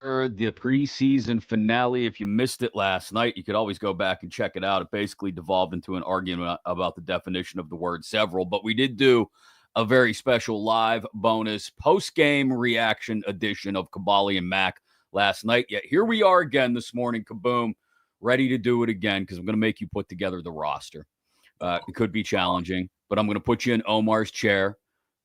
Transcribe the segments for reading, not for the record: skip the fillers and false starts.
the preseason finale. If you missed it last night, you could always go back and check it out. It basically devolved into an argument about the definition of the word several, but we did do a very special live bonus post-game reaction edition of Kaboly+Mack last night. Yet here we are again this morning, Kaboom, ready to do it again because I'm going to make you put together the roster. It could be challenging, but I'm going to put you in Omar's chair,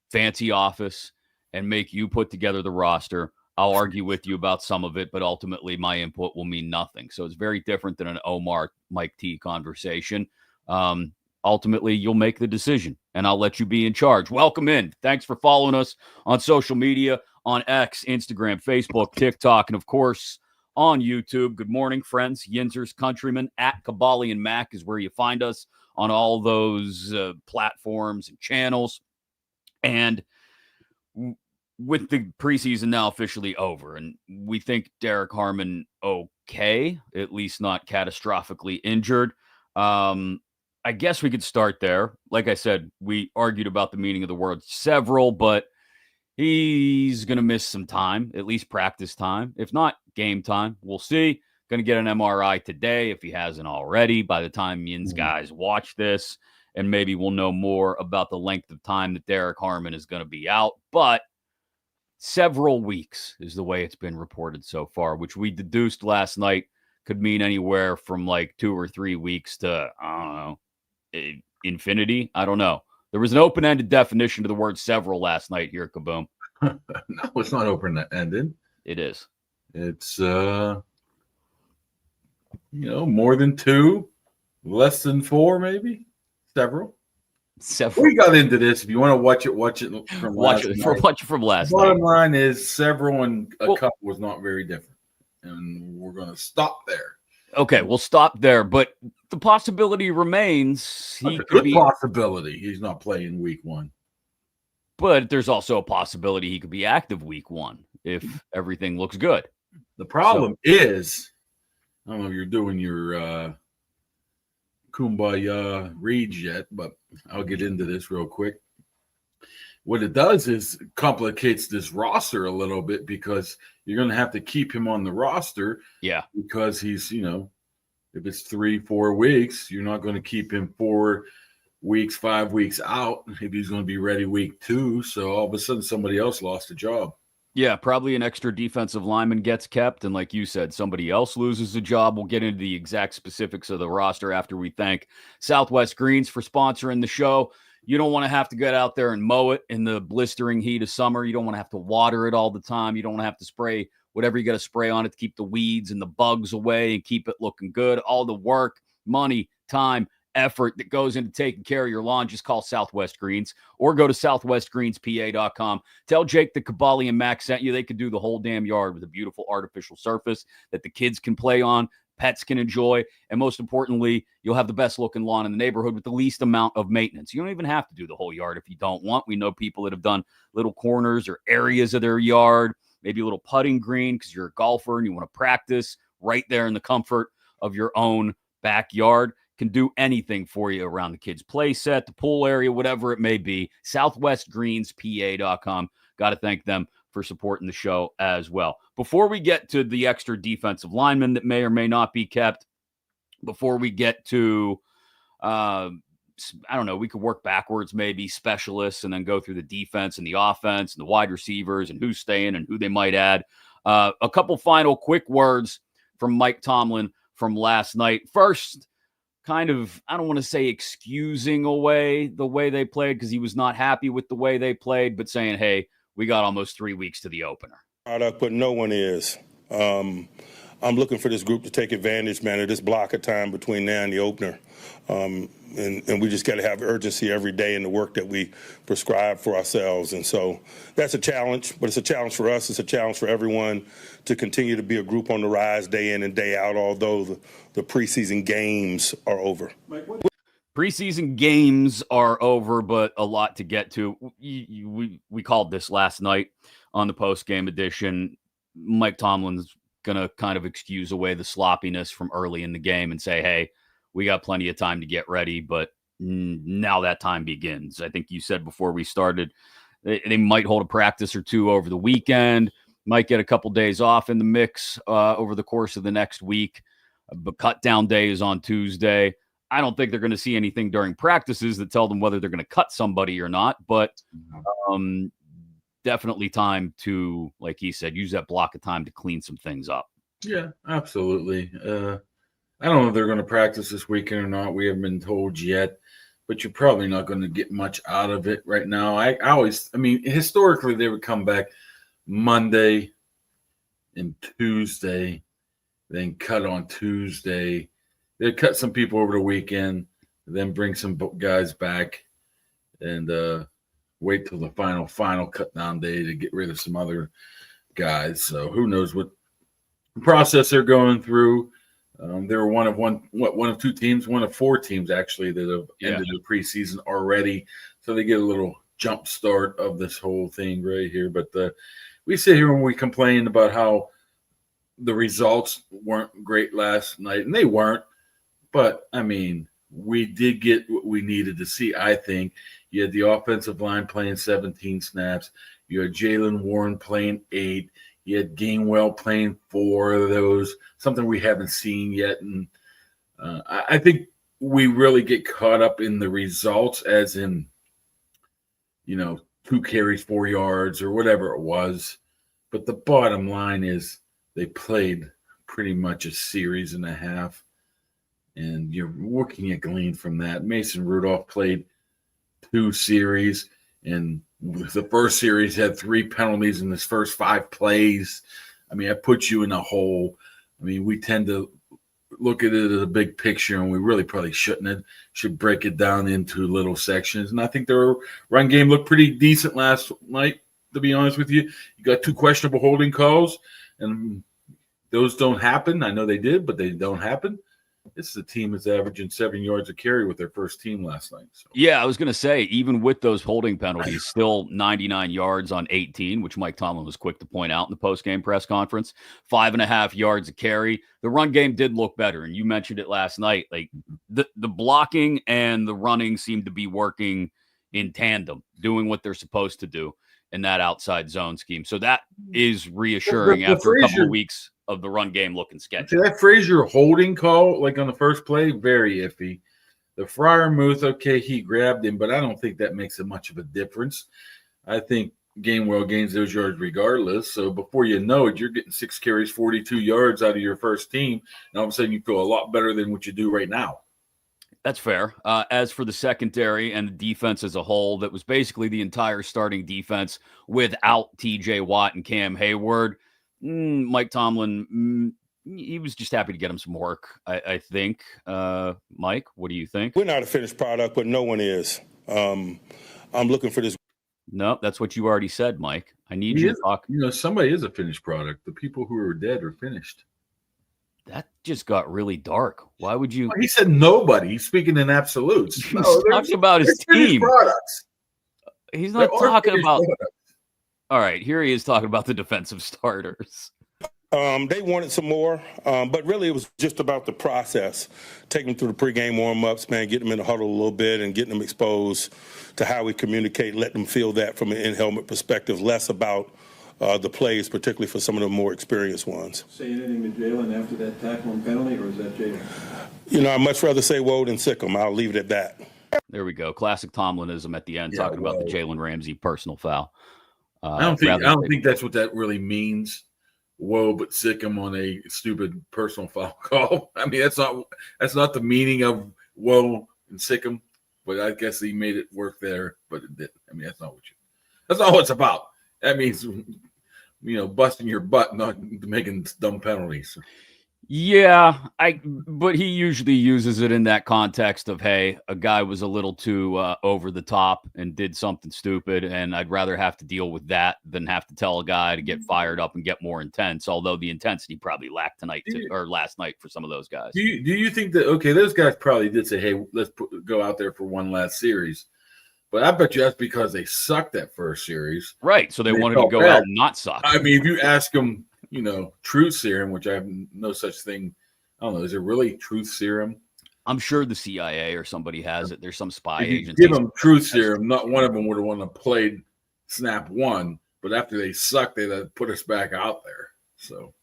fancy office, and make you put together the roster. I'll argue with you about some of it, but ultimately my input will mean nothing. So it's very different than an Omar Mike T conversation. Ultimately, you'll make the decision, and I'll let you be in charge. Welcome in. Thanks for following us on social media, on X, Instagram, Facebook, TikTok, and, of course, on YouTube. Good morning, friends. Yinzer's Countrymen at Kaboly+Mack is where you find us on all those platforms and channels. And with the preseason now officially over, and we think Derek Harmon okay, at least not catastrophically injured. I guess we could start there. Like I said, we argued about the meaning of the word several, but he's going to miss some time, at least practice time. If not game time, we'll see. Going to get an MRI today if he hasn't already by the time Yin's guys watch this, and maybe we'll know more about the length of time that Derek Harmon is going to be out. But several weeks is the way it's been reported so far, which we deduced last night could mean anywhere from like 2 or 3 weeks to, I don't know, infinity. I don't know. There was an open-ended definition to the word several last night here, Kaboom. No, it's not open-ended. It is. It's, more than 2, less than 4, maybe. Several. We got into this. If you want to watch it from last night. Bottom line is several and a couple was not very different. And we're going to stop there. Okay, we'll stop there. But the possibility remains. Possibility. He's not playing week 1. But there's also a possibility he could be active week 1 if everything looks good. The problem is, I don't know if you're doing your Kumbaya reads yet, but I'll get into this real quick. What it does is complicates this roster a little bit because you're going to have to keep him on the roster. Yeah. Because he's, if it's 3-4 weeks, you're not going to keep him 4 weeks, 5 weeks out if he's going to be ready week 2. So all of a sudden somebody else lost a job. Yeah, probably an extra defensive lineman gets kept. And like you said, somebody else loses a job. We'll get into the exact specifics of the roster after we thank Southwest Greens for sponsoring the show. You don't want to have to get out there and mow it in the blistering heat of summer. You don't want to have to water it all the time. You don't want to have to spray whatever you got to spray on it to keep the weeds and the bugs away and keep it looking good. All the work, money, time, effort that goes into taking care of your lawn, just call Southwest Greens or go to southwestgreenspa.com. Tell Jake that Kaboly+Mack sent you. They could do the whole damn yard with a beautiful artificial surface that the kids can play on, pets can enjoy, and most importantly, you'll have the best looking lawn in the neighborhood with the least amount of maintenance. You don't even have to do the whole yard if you don't want. We know people that have done little corners or areas of their yard, maybe a little putting green because you're a golfer and you want to practice right there in the comfort of your own backyard. Can do anything for you around the kids' play set, the pool area, whatever it may be. SouthwestGreensPA.com. Got to thank them for supporting the show as well. Before we get to the extra defensive linemen that may or may not be kept, before we get to, I don't know, we could work backwards, maybe specialists, and then go through the defense and the offense and the wide receivers and who's staying and who they might add. A couple final quick words from Mike Tomlin from last night. First, kind of, I don't want to say excusing away the way they played because he was not happy with the way they played, but saying, hey, we got almost 3 weeks to the opener. But no one is. I'm looking for this group to take advantage, man, of this block of time between now and the opener. And we just got to have urgency every day in the work that we prescribe for ourselves. And so that's a challenge, but it's a challenge for us. It's a challenge for everyone to continue to be a group on the rise day in and day out, although the preseason games are over. Preseason games are over, but a lot to get to. We called this last night on the post-game edition. Mike Tomlin's going to kind of excuse away the sloppiness from early in the game and say, hey, we got plenty of time to get ready, but now that time begins. I think you said before we started, they might hold a practice or two over the weekend, Might get a couple days off in the mix over the course of the next week. But cut down day is on Tuesday. I don't think they're going to see anything during practices that tell them whether they're going to cut somebody or not. But definitely time to, like he said, use that block of time to clean some things up. Yeah, absolutely. I don't know if they're going to practice this weekend or not. We haven't been told yet. But you're probably not going to get much out of it right now. I mean, historically, they would come back Monday and Tuesday, then cut on Tuesday. They'd cut some people over the weekend, then bring some guys back and wait till the final cut down day to get rid of some other guys. So who knows what process they're going through. They were one of two teams, one of four teams actually that have ended the preseason already. So they get a little jump start of this whole thing right here. But we sit here and we complain about how the results weren't great last night, and they weren't. But I mean, we did get what we needed to see. I think you had the offensive line playing 17 snaps. You had Jalen Warren playing 8. You had Gainwell playing 4 of those, something we haven't seen yet. And I think we really get caught up in the results, as in, 2 carries, 4 yards, or whatever it was. But the bottom line is they played pretty much a series and a half. And you're looking at glean from that. Mason Rudolph played 2 series, and the first series had 3 penalties in his first 5 plays. I mean, that puts you in a hole. I mean, we tend to look at it as a big picture, and we really probably shouldn't. Should break it down into little sections. And I think their run game looked pretty decent last night, to be honest with you. You got 2 questionable holding calls, and those don't happen. I know they did, but they don't happen. This is a team that's averaging 7 yards a carry with their first team last night. So. Yeah, I was going to say, even with those holding penalties, still 99 yards on 18, which Mike Tomlin was quick to point out in the post-game press conference. 5.5 yards a carry. The run game did look better, and you mentioned it last night. Like the blocking and the running seem to be working in tandem, doing what they're supposed to do in that outside zone scheme. So that is reassuring after a couple of weeks of the run game looking sketchy. That Frazier holding call, like on the first play, very iffy. The Freiermuth, okay, he grabbed him, but I don't think that makes much of a difference. I think Gainwell gains those yards regardless. So before you know it, you're getting 6 carries, 42 yards out of your first team, and all of a sudden you feel a lot better than what you do right now. That's fair. As for the secondary and the defense as a whole, that was basically the entire starting defense without TJ Watt and Cam Hayward. Mike Tomlin, he was just happy to get him some work, I think. Mike, what do you think? We're not a finished product, but no one is. I'm looking for this. No, that's what you already said, Mike. I need you to talk. Somebody is a finished product. The people who are dead are finished. That just got really dark. Why would you? Well, he said nobody. He's speaking in absolutes. He's talking about his team. Products. He's not talking about. All right, here he is talking about the defensive starters. They wanted some more, but really it was just about the process. Taking them through the pregame warm-ups, man, getting them in the huddle a little bit and getting them exposed to how we communicate, let them feel that from an in-helmet perspective, less about the plays, particularly for some of the more experienced ones. Say anything to Jalen after that tackle and penalty, or is that Jalen? I'd much rather say woe than sick him. I'll leave it at that. There we go. Classic Tomlinism at the end, talking about the Jalen Ramsey personal foul. I don't think that's what that really means. Whoa, but sick him on a stupid personal foul call. I mean, that's not the meaning of whoa and sick him. But I guess he made it work there, but it didn't. I mean, that's not what it's about. That means busting your butt, not making dumb penalties. Yeah, but he usually uses it in that context of, hey, a guy was a little too over the top and did something stupid, and I'd rather have to deal with that than have to tell a guy to get fired up and get more intense, although the intensity probably lacked last night for some of those guys. Do you think that, okay, those guys probably did say, hey, let's go out there for one last series, but I bet you that's because they sucked that first series. Right, so they wanted to go out and not suck. I mean, if you ask them, truth serum, which I have no such thing. I don't know. Is it really truth serum? I'm sure the CIA or somebody has it. There's some spy if agency. Give them truth serum. Not one of them would have wanted to play snap 1. but after they sucked, they put us back out there. So,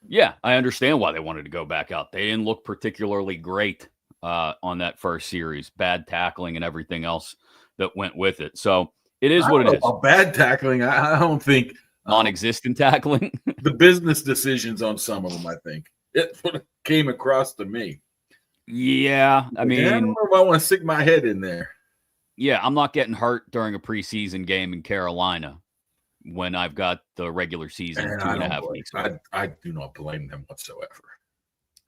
yeah, I understand why they wanted to go back out. They didn't look particularly great on that first series. Bad tackling and everything else that went with it. So it is what it is. Bad tackling, I don't think. Non-existent tackling. The business decisions on some of them, I think. It came across to me. Yeah, I mean, I don't know if I want to stick my head in there. Yeah, I'm not getting hurt during a preseason game in Carolina when I've got the regular season 2.5 weeks away. I do not blame them whatsoever.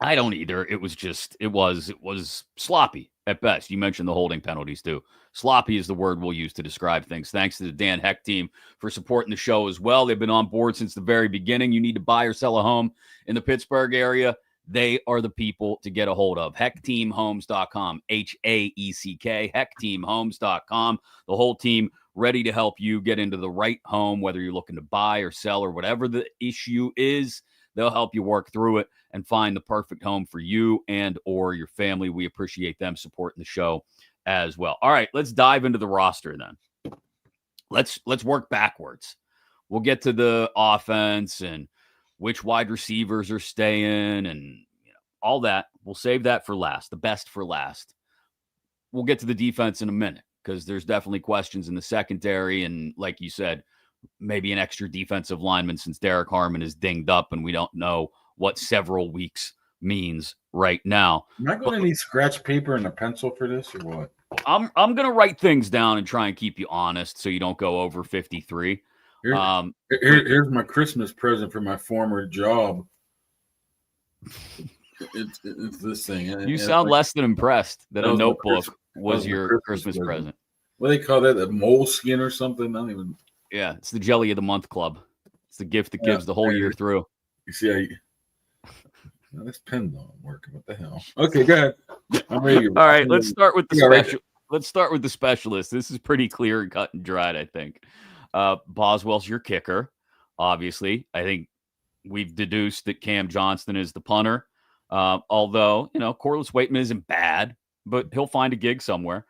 I don't either. It was sloppy at best. You mentioned the holding penalties too. Sloppy is the word we'll use to describe things. Thanks to the Dan Heck team for supporting the show as well. They've been on board since the very beginning. You need to buy or sell a home in the Pittsburgh area. They are the people to get a hold of. HeckTeamHomes.com, HAECK, HeckTeamHomes.com. The whole team ready to help you get into the right home, whether you're looking to buy or sell or whatever the issue is. They'll help you work through it and find the perfect home for you and or your family. We appreciate them supporting the show as well. All right, let's dive into the roster then. Let's work backwards. We'll get to the offense and which wide receivers are staying and all that. We'll save that for last, the best for last. We'll get to the defense in a minute because there's definitely questions in the secondary. And like you said, maybe an extra defensive lineman since Derek Harmon is dinged up and we don't know what several weeks means right now. Am I going to need scratch paper and a pencil for this or what? I'm going to write things down and try and keep you honest so you don't go over 53. Here's my Christmas present for my former job. It's this thing. You sound less than impressed that a notebook was your Christmas present. What do they call that? A moleskin or something? I don't even. Yeah, it's the Jelly of the Month Club. It's the gift that gives the whole year through. You see how this pen don't work. What the hell? Okay, go ahead. I'm ready. All right, let's start with the special. Let's start with the specialist. This is pretty clear and cut and dried, I think. Boswell's your kicker, obviously. I think we've deduced that Cam Johnston is the punter. Although, Corliss Waitman isn't bad, but he'll find a gig somewhere.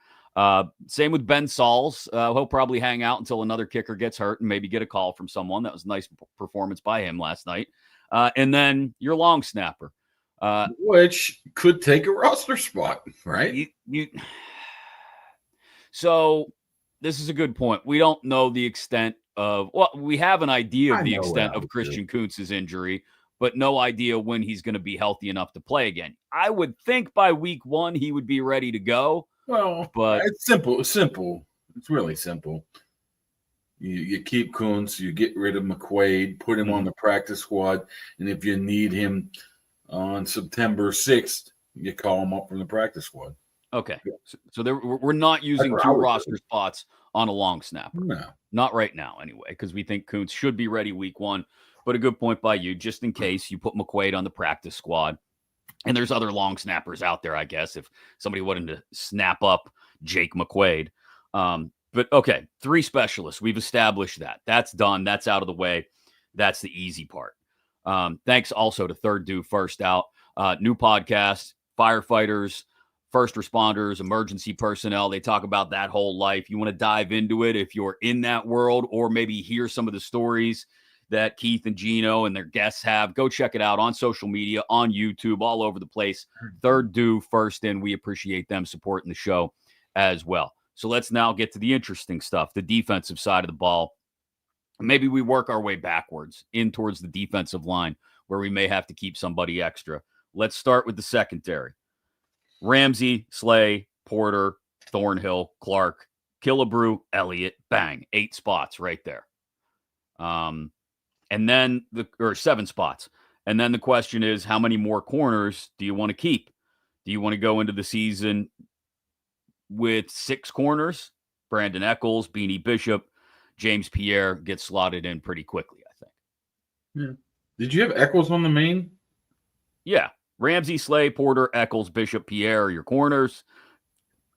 Same with Ben Sauls. He'll probably hang out until another kicker gets hurt and maybe get a call from someone. That was a nice performance by him last night. And then your long snapper. Which could take a roster spot, right? So this is a good point. We don't know the extent of, we have an idea of the extent of Christian Kuntz's injury, but no idea when he's going to be healthy enough to play again. I would think by week 1, he would be ready to go. Well, but it's simple. It's really simple. You keep Kuntz, you get rid of McQuaid, put him on the practice squad, and if you need him on September 6th, you call him up from the practice squad. Okay. So we're not using 2 roster spots on a long snapper. No. Not right now, anyway, because we think Kuntz should be ready week 1. But a good point by you, just in case you put McQuaid on the practice squad. And there's other long snappers out there, I guess, if somebody wanted to snap up Jake McQuaid. But okay, 3 specialists. We've established that. That's done. That's out of the way. That's the easy part. Thanks also to Third Do First Out. New podcast, firefighters, first responders, emergency personnel. They talk about that whole life. You want to dive into it if you're in that world or maybe hear some of the stories that Keith and Gino and their guests have. Go check it out on social media, on YouTube, all over the place. Third Do First In. We appreciate them supporting the show as well. So let's now get to the interesting stuff, the defensive side of the ball. Maybe we work our way backwards in towards the defensive line where we may have to keep somebody extra. Let's start with the secondary. Ramsey, Slay, Porter, Thornhill, Clark, Killebrew, Elliott, bang. 8 spots right there. And then 7 spots. And then the question is, how many more corners do you want to keep? Do you want to go into the season with 6 corners? Brandon Eccles, Beanie Bishop, James Pierre gets slotted in pretty quickly, I think. Yeah. Did you have Eccles on the main? Yeah. Ramsey, Slay, Porter, Eccles, Bishop, Pierre are your corners.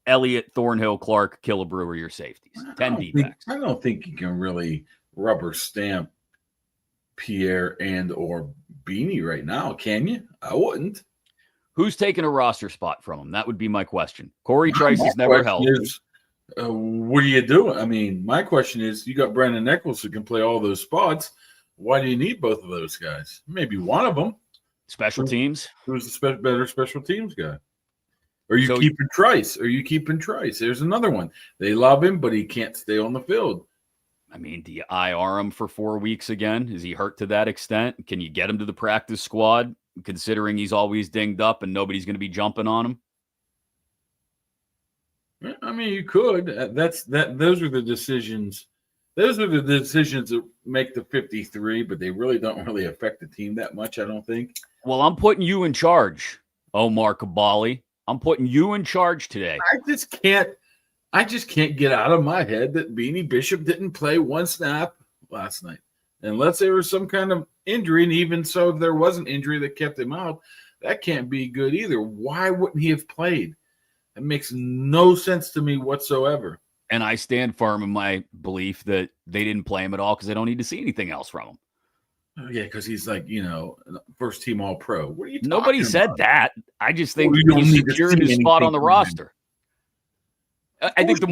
Elliott, Thornhill, Clark, Killebrew are your safeties. 10 D-backs. I don't think you can really rubber stamp Pierre and or Beanie right now, can you? I wouldn't. Who's taking a roster spot from him? That would be my question. Corey Trice is never healthy. What are you doing? I mean, my question is, you got Brandon Nichols who can play all those spots. Why do you need both of those guys? Maybe one of them. Special teams. Who's the better special teams guy? Are you keeping Trice? There's another one. They love him, but he can't stay on the field. I mean, do you IR him for 4 weeks again? Is he hurt to that extent? Can you get him to the practice squad, considering he's always dinged up and nobody's going to be jumping on him? I mean, you could. Those are the decisions. Those are the decisions that make the 53, but they really don't really affect the team that much, I don't think. Well, I'm putting you in charge, Omar Kaboly. I'm putting you in charge today. I just can't get out of my head that Beanie Bishop didn't play one snap last night. Unless there was some kind of injury, and even so, if there was an injury that kept him out, that can't be good either. Why wouldn't he have played? It makes no sense to me whatsoever. And I stand firm in my belief that they didn't play him at all because they don't need to see anything else from him. Yeah, because he's like, first team All Pro. What are you? Nobody said that. I just think he's secured his spot on the roster. I think the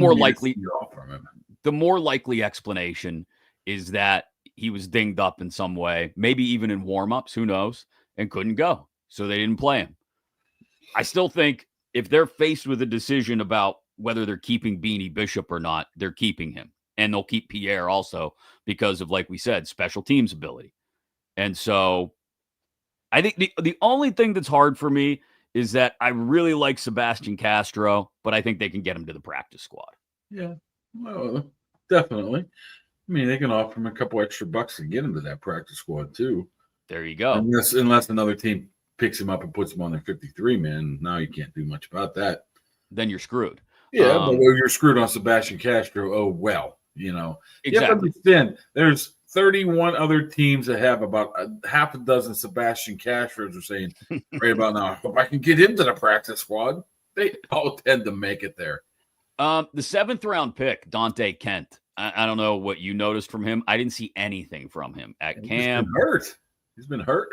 more likely explanation is that he was dinged up in some way, maybe even in warmups, who knows, and couldn't go, so they didn't play him. I still think if they're faced with a decision about whether they're keeping Beanie Bishop or not, they're keeping him, and they'll keep Pierre also because of, like we said, special teams ability. And so I think the only thing that's hard for me is that I really like Sebastian Castro, but I think they can get him to the practice squad. Yeah, well, definitely. I mean, they can offer him a couple extra bucks to get him to that practice squad too. There you go. Unless another team picks him up and puts him on their 53 man, now you can't do much about that. Then you're screwed. Yeah, but you're screwed on Sebastian Castro. Oh well, Exactly. You have to understand, there's 31 other teams that have about half a dozen Sebastian Castros are saying right about now, if I can get him to the practice squad, they all tend to make it there. The 7th round pick, Dante Kent. I don't know what you noticed from him. I didn't see anything from him at camp. He's been hurt.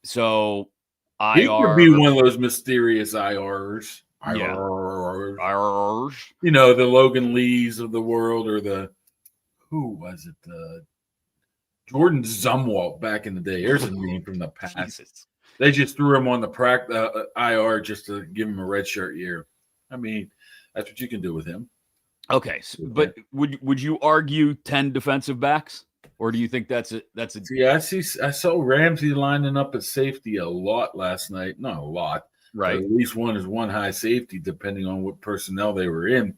So IR. He could be one of those mysterious IRs. Yeah. IRs. The Logan Lees of the world, or who was it? Jordan Zumwalt back in the day. There's a name from the past. Jesus. They just threw him on the IR just to give him a red shirt year. I mean, that's what you can do with him. Okay, but would you argue 10 defensive backs, or do you think that's a? Yeah, I saw Ramsey lining up at safety a lot last night. Not a lot, right? At least one high safety, depending on what personnel they were in.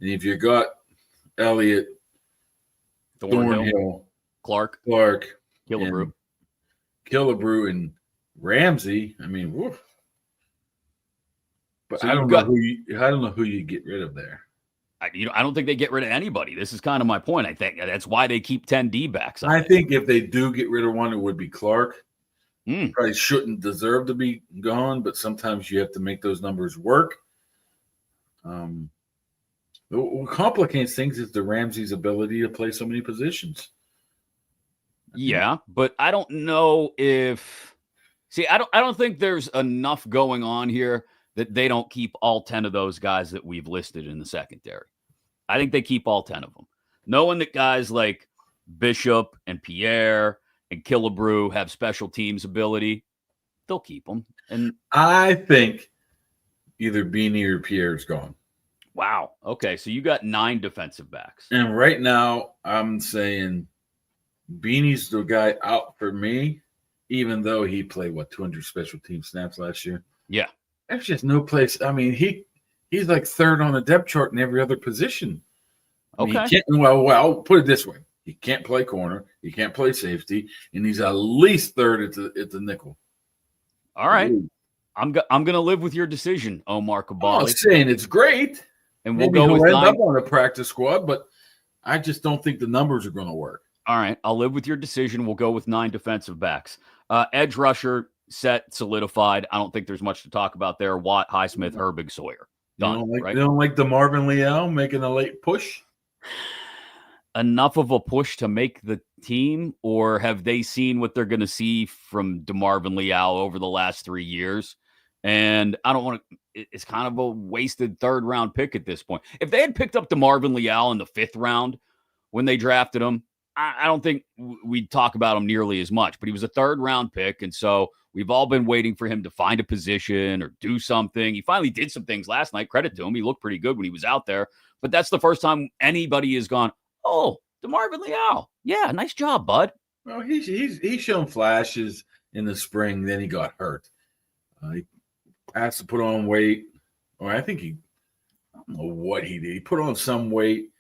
And if you got Elliott, Thornhill, Clark, Killebrew, and Ramsey, I mean, woof. But so I don't know who you get rid of there. I don't think they get rid of anybody. This is kind of my point. I think that's why they keep 10 D backs. I think if they do get rid of one, it would be Clark. Probably shouldn't deserve to be gone, but sometimes you have to make those numbers work. What complicates things is the Ramsey's ability to play so many positions. Yeah, but I don't know if I don't think there's enough going on here that they don't keep all 10 of those guys that we've listed in the secondary. I think they keep all 10 of them. Knowing that guys like Bishop and Pierre and Killebrew have special teams ability, they'll keep them. And I think either Beanie or Pierre is gone. Wow. Okay, so you got 9 defensive backs. And right now, I'm saying Beanie's the guy out for me, even though he played, 200 special team snaps last year? Yeah. There's just no place. I mean, he's like third on the depth chart in every other position. Okay. I'll put it this way: he can't play corner, he can't play safety, and he's at least third at the nickel. All right, I'm gonna live with your decision, Omar Kaboly. I'm saying it's great, and we'll go with end up on the practice squad, but I just don't think the numbers are going to work. All right, I'll live with your decision. We'll go with 9 defensive backs. Edge rusher. Set solidified. I don't think there's much to talk about there. Watt, Highsmith, Herbig, Sawyer. Done. You don't like the Marvin Leal making a late push? Enough of a push to make the team, or have they seen what they're going to see from DeMarvin Leal over the last 3 years And I don't want to, it's kind of a wasted 3rd-round pick at this point. If they had picked up DeMarvin Leal in the 5th round when they drafted him, I don't think we'd talk about him nearly as much. But he was a 3rd-round pick, and so we've all been waiting for him to find a position or do something. He finally did some things last night. Credit to him. He looked pretty good when he was out there. But that's the first time anybody has gone, oh, DeMarvin Leal. Yeah, nice job, bud. Well, he's shown flashes in the spring. Then he got hurt. He has to put on weight. Or I think I don't know what he did. He put on some weight,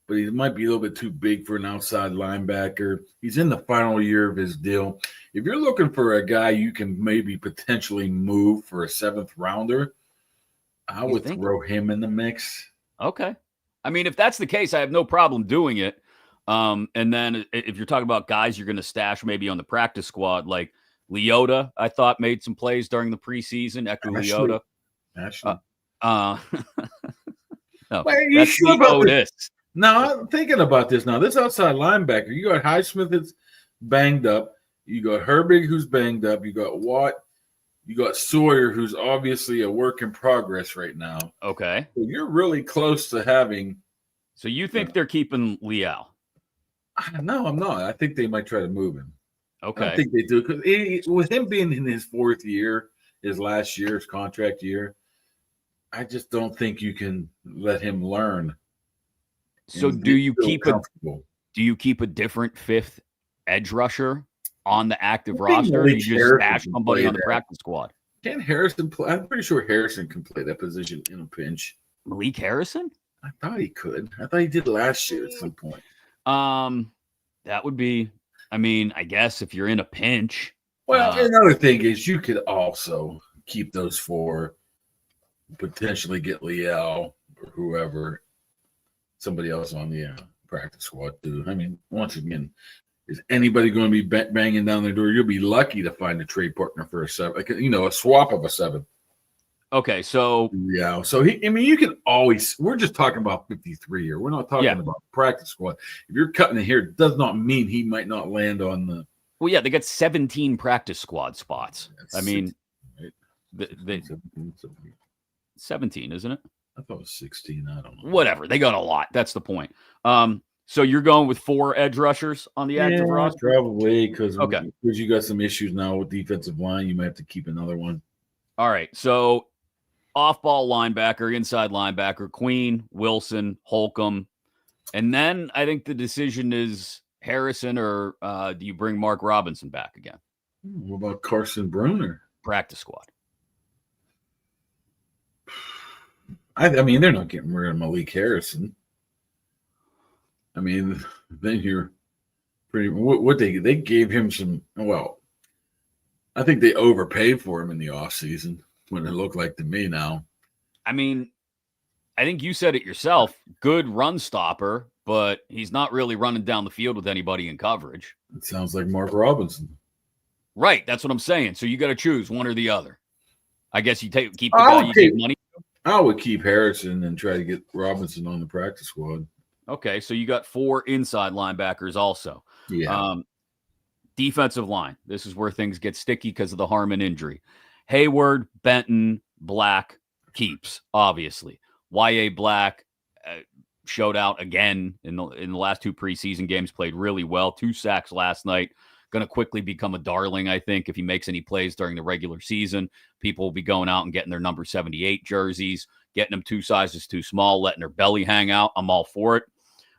but he might be a little bit too big for an outside linebacker. He's in the final year of his deal. If you're looking for a guy you can maybe potentially move for a 7th rounder, I would throw him in the mix. Okay. I mean, if that's the case, I have no problem doing it. And then if you're talking about guys you're going to stash maybe on the practice squad, like Leota, I thought made some plays during the preseason. Leota. Ashley. No, wait, that's sure about this. No, I'm thinking about this now. This outside linebacker, you got Highsmith that's banged up. You got Herbig who's banged up. You got Watt. You got Sawyer, who's obviously a work in progress right now. Okay. So you're really close to having. So you think they're keeping Leal? No, I'm not. I think they might try to move him. Okay. I think they do. Because with him being in his 4th year, his last year, his contract year, I just don't think you can let him learn. So do you keep a different 5th edge rusher on the active roster? Or you just stash somebody on the practice squad? Can Harrison play? I'm pretty sure Harrison can play that position in a pinch. Malik Harrison? I thought he could. I thought he did last year at some point. That would be, I mean, I guess if you're in a pinch. Well, another thing is you could also keep those 4, potentially get Leal or whoever, somebody else on the practice squad too. I mean, once again, is anybody going to be banging down their door? You'll be lucky to find a trade partner for a 7, like a swap of a 7. Okay, so yeah, so you can always. We're just talking about 53 here. We're not talking about practice squad. If you're cutting it here, it does not mean he might not land on the. Well, yeah, they got 17 practice squad spots. I mean, 17, isn't it? I thought it was 16. I don't know. Whatever. They got a lot. That's the point. So you're going with 4 edge rushers on the active roster? Probably because you got some issues now with defensive line. You might have to keep another one. All right. So off-ball linebacker, inside linebacker, Queen, Wilson, Holcomb. And then I think the decision is Harrison or do you bring Mark Robinson back again? What about Carson Bruner? Practice squad. I mean, they're not getting rid of Malik Harrison. I mean, then you're pretty. What they gave him some. Well, I think they overpaid for him in the offseason when it looked like to me now. I mean, I think you said it yourself. Good run stopper, but he's not really running down the field with anybody in coverage. It sounds like Mark Robinson. Right. That's what I'm saying. So you got to choose one or the other. I guess you keep the guy you give money. I would keep Harrison and try to get Robinson on the practice squad. Okay, so you got 4 inside linebackers also. Yeah. Defensive line. This is where things get sticky because of the Harmon injury. Hayward, Benton, Black, keeps, obviously. Y.A. Black showed out again in the last 2 preseason games, played really well. 2 sacks last night. Going to quickly become a darling, I think, if he makes any plays during the regular season. People will be going out and getting their number 78 jerseys, getting them 2 sizes too small, letting their belly hang out. I'm all for it.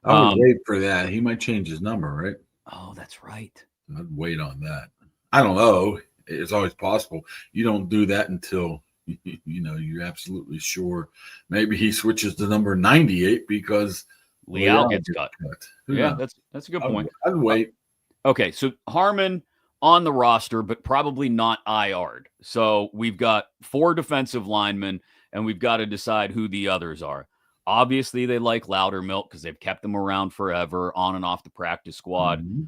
I would wait for that. He might change his number, right? Oh, that's right. I'd wait on that. I don't know. It's always possible. You don't do that until you're absolutely sure. Maybe he switches to number 98 because Leal gets cut. Yeah, that's a good point. I'd wait. Okay, so Harmon on the roster, but probably not IR'd. So we've got 4 defensive linemen, and we've got to decide who the others are. Obviously, they like Loudermilk because they've kept them around forever, on and off the practice squad. Mm-hmm.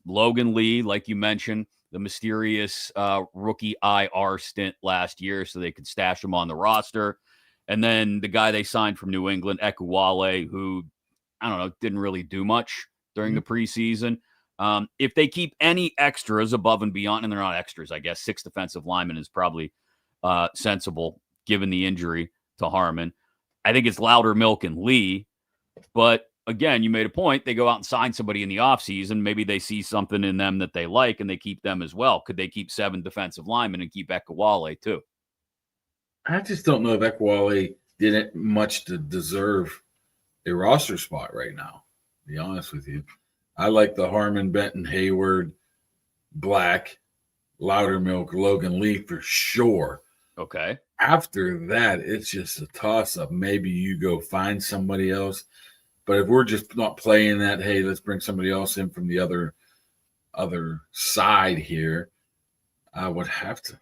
Logan Lee, like you mentioned, the mysterious rookie IR stint last year, so they could stash him on the roster. And then the guy they signed from New England, Ekuwale, who, I don't know, didn't really do much during the preseason. If they keep any extras above and beyond, and they're not extras, I guess 6 defensive linemen is probably sensible given the injury to Harmon. I think it's Loudermilk and Lee. But again, you made a point. They go out and sign somebody in the offseason. Maybe they see something in them that they like and they keep them as well. Could they keep 7 defensive linemen and keep Ekwale too? I just don't know if Ekwale didn't much to deserve a roster spot right now, to be honest with you. I like the Harmon, Benton, Hayward, Black, Loudermilk, Logan Lee for sure. Okay. After that, it's just a toss-up. Maybe you go find somebody else. But if we're just not playing that, hey, let's bring somebody else in from the other side here, I would have to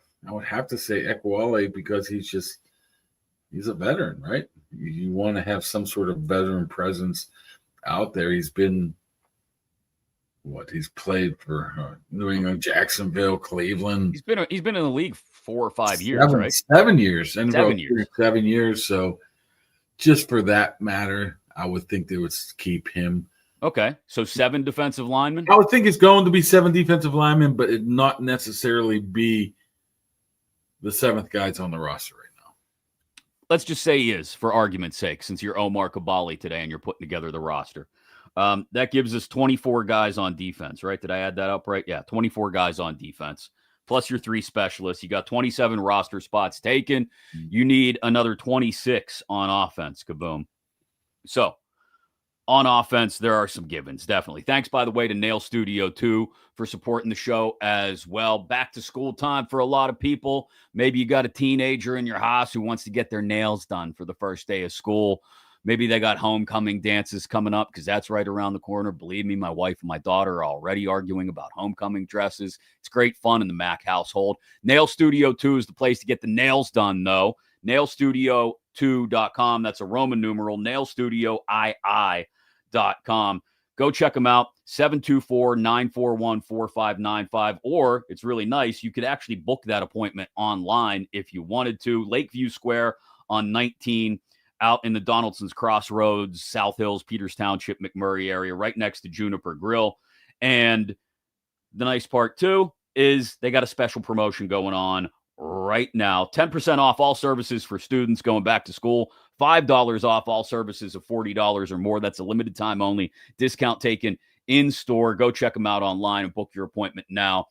say Ekwale because he's a veteran, right? You want to have some sort of veteran presence out there. He's been he's played for New England, Jacksonville, Cleveland. He's been in the league 4 or 5 years, right? 7 years. 7 years. So just for that matter, I would think they would keep him. Okay. So 7 defensive linemen? I would think it's going to be 7 defensive linemen, but it not necessarily be the 7th guys on the roster right now. Let's just say he is, for argument's sake, since you're Omar Kaboly today and you're putting together the roster. That gives us 24 guys on defense, right? Did I add that up right? Yeah, 24 guys on defense, plus your 3 specialists. You got 27 roster spots taken. You need another 26 on offense, kaboom. So, on offense, there are some givens, definitely. Thanks, by the way, to Nail Studio 2 for supporting the show as well. Back to school time for a lot of people. Maybe you got a teenager in your house who wants to get their nails done for the first day of school. Maybe they got homecoming dances coming up because that's right around the corner. Believe me, my wife and my daughter are already arguing about homecoming dresses. It's great fun in the Mack household. Nail Studio 2 is the place to get the nails done, though. Nailstudio2.com. That's a Roman numeral. Nailstudioi.com. Go check them out. 724-941-4595. Or it's really nice. You could actually book that appointment online if you wanted to. Lakeview Square on 19 out in the Donaldson's Crossroads, South Hills, Peters Township, McMurray area, right next to Juniper Grill. And the nice part, too, is they got a special promotion going on right now. 10% off all services for students going back to school. $5 off all services of $40 or more. That's a limited time only. Discount taken in store. Go check them out online and book your appointment now.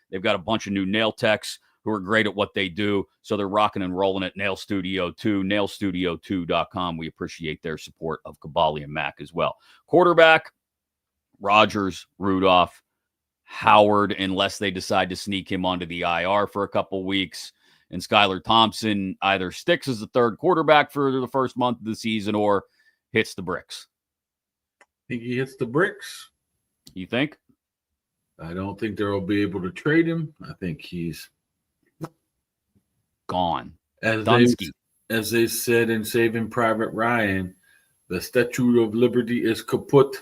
They've got a bunch of new nail techs who are great at what they do. So they're rocking and rolling at Nail Studio 2, nailstudio2.com. We appreciate their support of Kaboly+Mack as well. Quarterback, Rodgers, Rudolph, Howard, unless they decide to sneak him onto the IR for a couple weeks. And Skylar Thompson either sticks as the 3rd quarterback for the first month of the season or hits the bricks. I think he hits the bricks. You think? I don't think they'll be able to trade him. I think he's gone. As they said in Saving Private Ryan, the Statue of Liberty is kaput.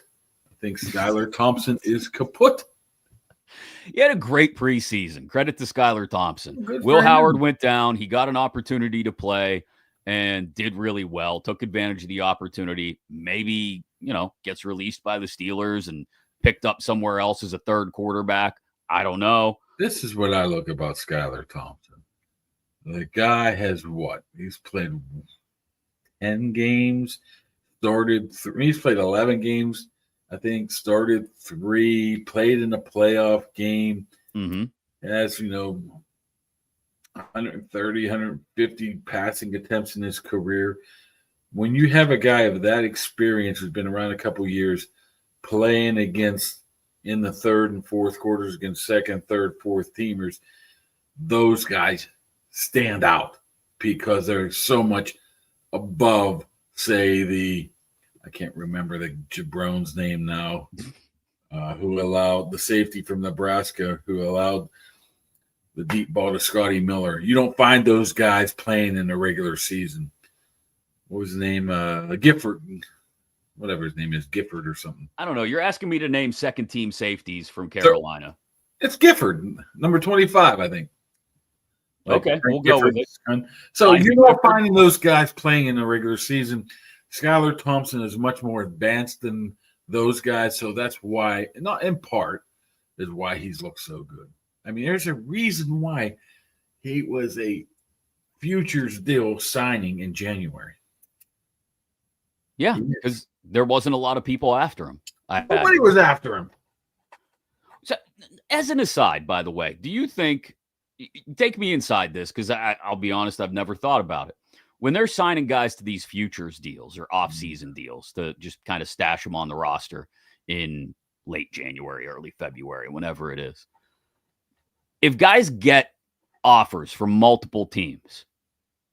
I think Skylar Thompson is kaput. He had a great preseason. Credit to Skylar Thompson. Will Howard went down. He got an opportunity to play and did really well. Took advantage of the opportunity. Maybe, gets released by the Steelers and picked up somewhere else as a 3rd quarterback. I don't know. This is what I look about Skylar Thompson. The guy has He's played 10 games, started 3. He's played 11 games, I think, started 3, played in a playoff game. Mm-hmm. Has, 130, 150 passing attempts in his career. When you have a guy of that experience who's been around a couple years playing against in the 3rd and 4th quarters against 2nd, 3rd, 4th teamers, those guys stand out because they're so much above, say, I can't remember the jabron's name now, who allowed the safety from Nebraska, who allowed the deep ball to Scotty Miller. You don't find those guys playing in the regular season. What was his name? Gifford, whatever his name is, Gifford or something. I don't know. You're asking me to name 2nd-team safeties from Carolina. It's Gifford, number 25, I think. Okay, we'll go with it. So you're not finding those guys playing in the regular season. Skylar Thompson is much more advanced than those guys, so that's why, not in part, is why he's looked so good. I mean, there's a reason why he was a futures deal signing in January. Yeah, because there wasn't a lot of people after him. Nobody was after him. So, as an aside, by the way, do you think, take me inside this, because I'll be honest, I've never thought about it. When they're signing guys to these futures deals or off-season deals to just kind of stash them on the roster in late January, early February, whenever it is, if guys get offers from multiple teams,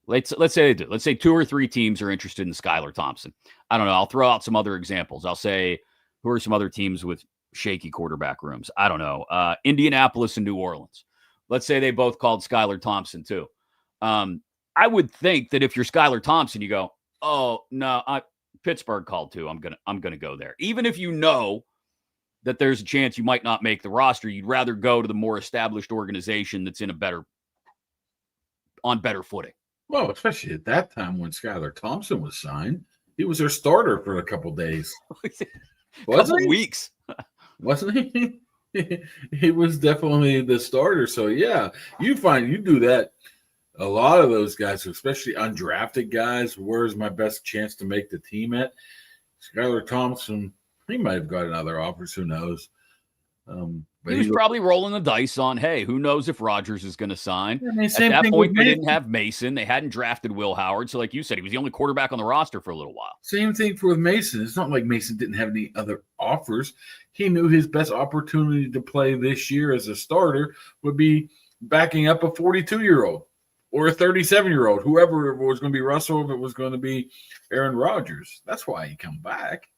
let's say they do. Let's say 2 or 3 teams are interested in Skylar Thompson. I don't know. I'll throw out some other examples. I'll say, who are some other teams with shaky quarterback rooms? I don't know. Indianapolis and New Orleans. Let's say they both called Skylar Thompson too. I would think that if you're Skylar Thompson, you go, oh no, Pittsburgh called too. I'm gonna go there. Even if you know that there's a chance you might not make the roster, you'd rather go to the more established organization that's on better footing. Well, especially at that time when Skylar Thompson was signed, he was their starter for a couple days. Couple weeks. Wasn't he? He was definitely the starter. So yeah, you do that. A lot of those guys, especially undrafted guys, where's my best chance to make the team at? Skylar Thompson, he might have gotten other offers. Who knows? But he was probably rolling the dice on, hey, who knows if Rodgers is going to sign? I mean, at that point, they didn't have Mason. They hadn't drafted Will Howard. So like you said, he was the only quarterback on the roster for a little while. Same thing with Mason. It's not like Mason didn't have any other offers. He knew his best opportunity to play this year as a starter would be backing up a 42-year-old or a 37-year-old, whoever it was going to be Russell, if it was going to be Aaron Rodgers. That's why he come back.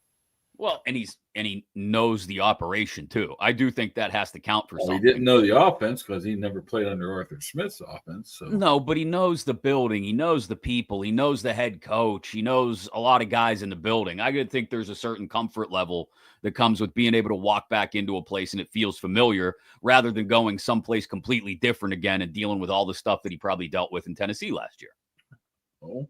Well, and he knows the operation too. I do think that has to count for something. He didn't know the offense because he never played under Arthur Smith's offense. So. No, but he knows the building. He knows the people. He knows the head coach. He knows a lot of guys in the building. I could think there's a certain comfort level that comes with being able to walk back into a place and it feels familiar rather than going someplace completely different again and dealing with all the stuff that he probably dealt with in Tennessee last year. Oh.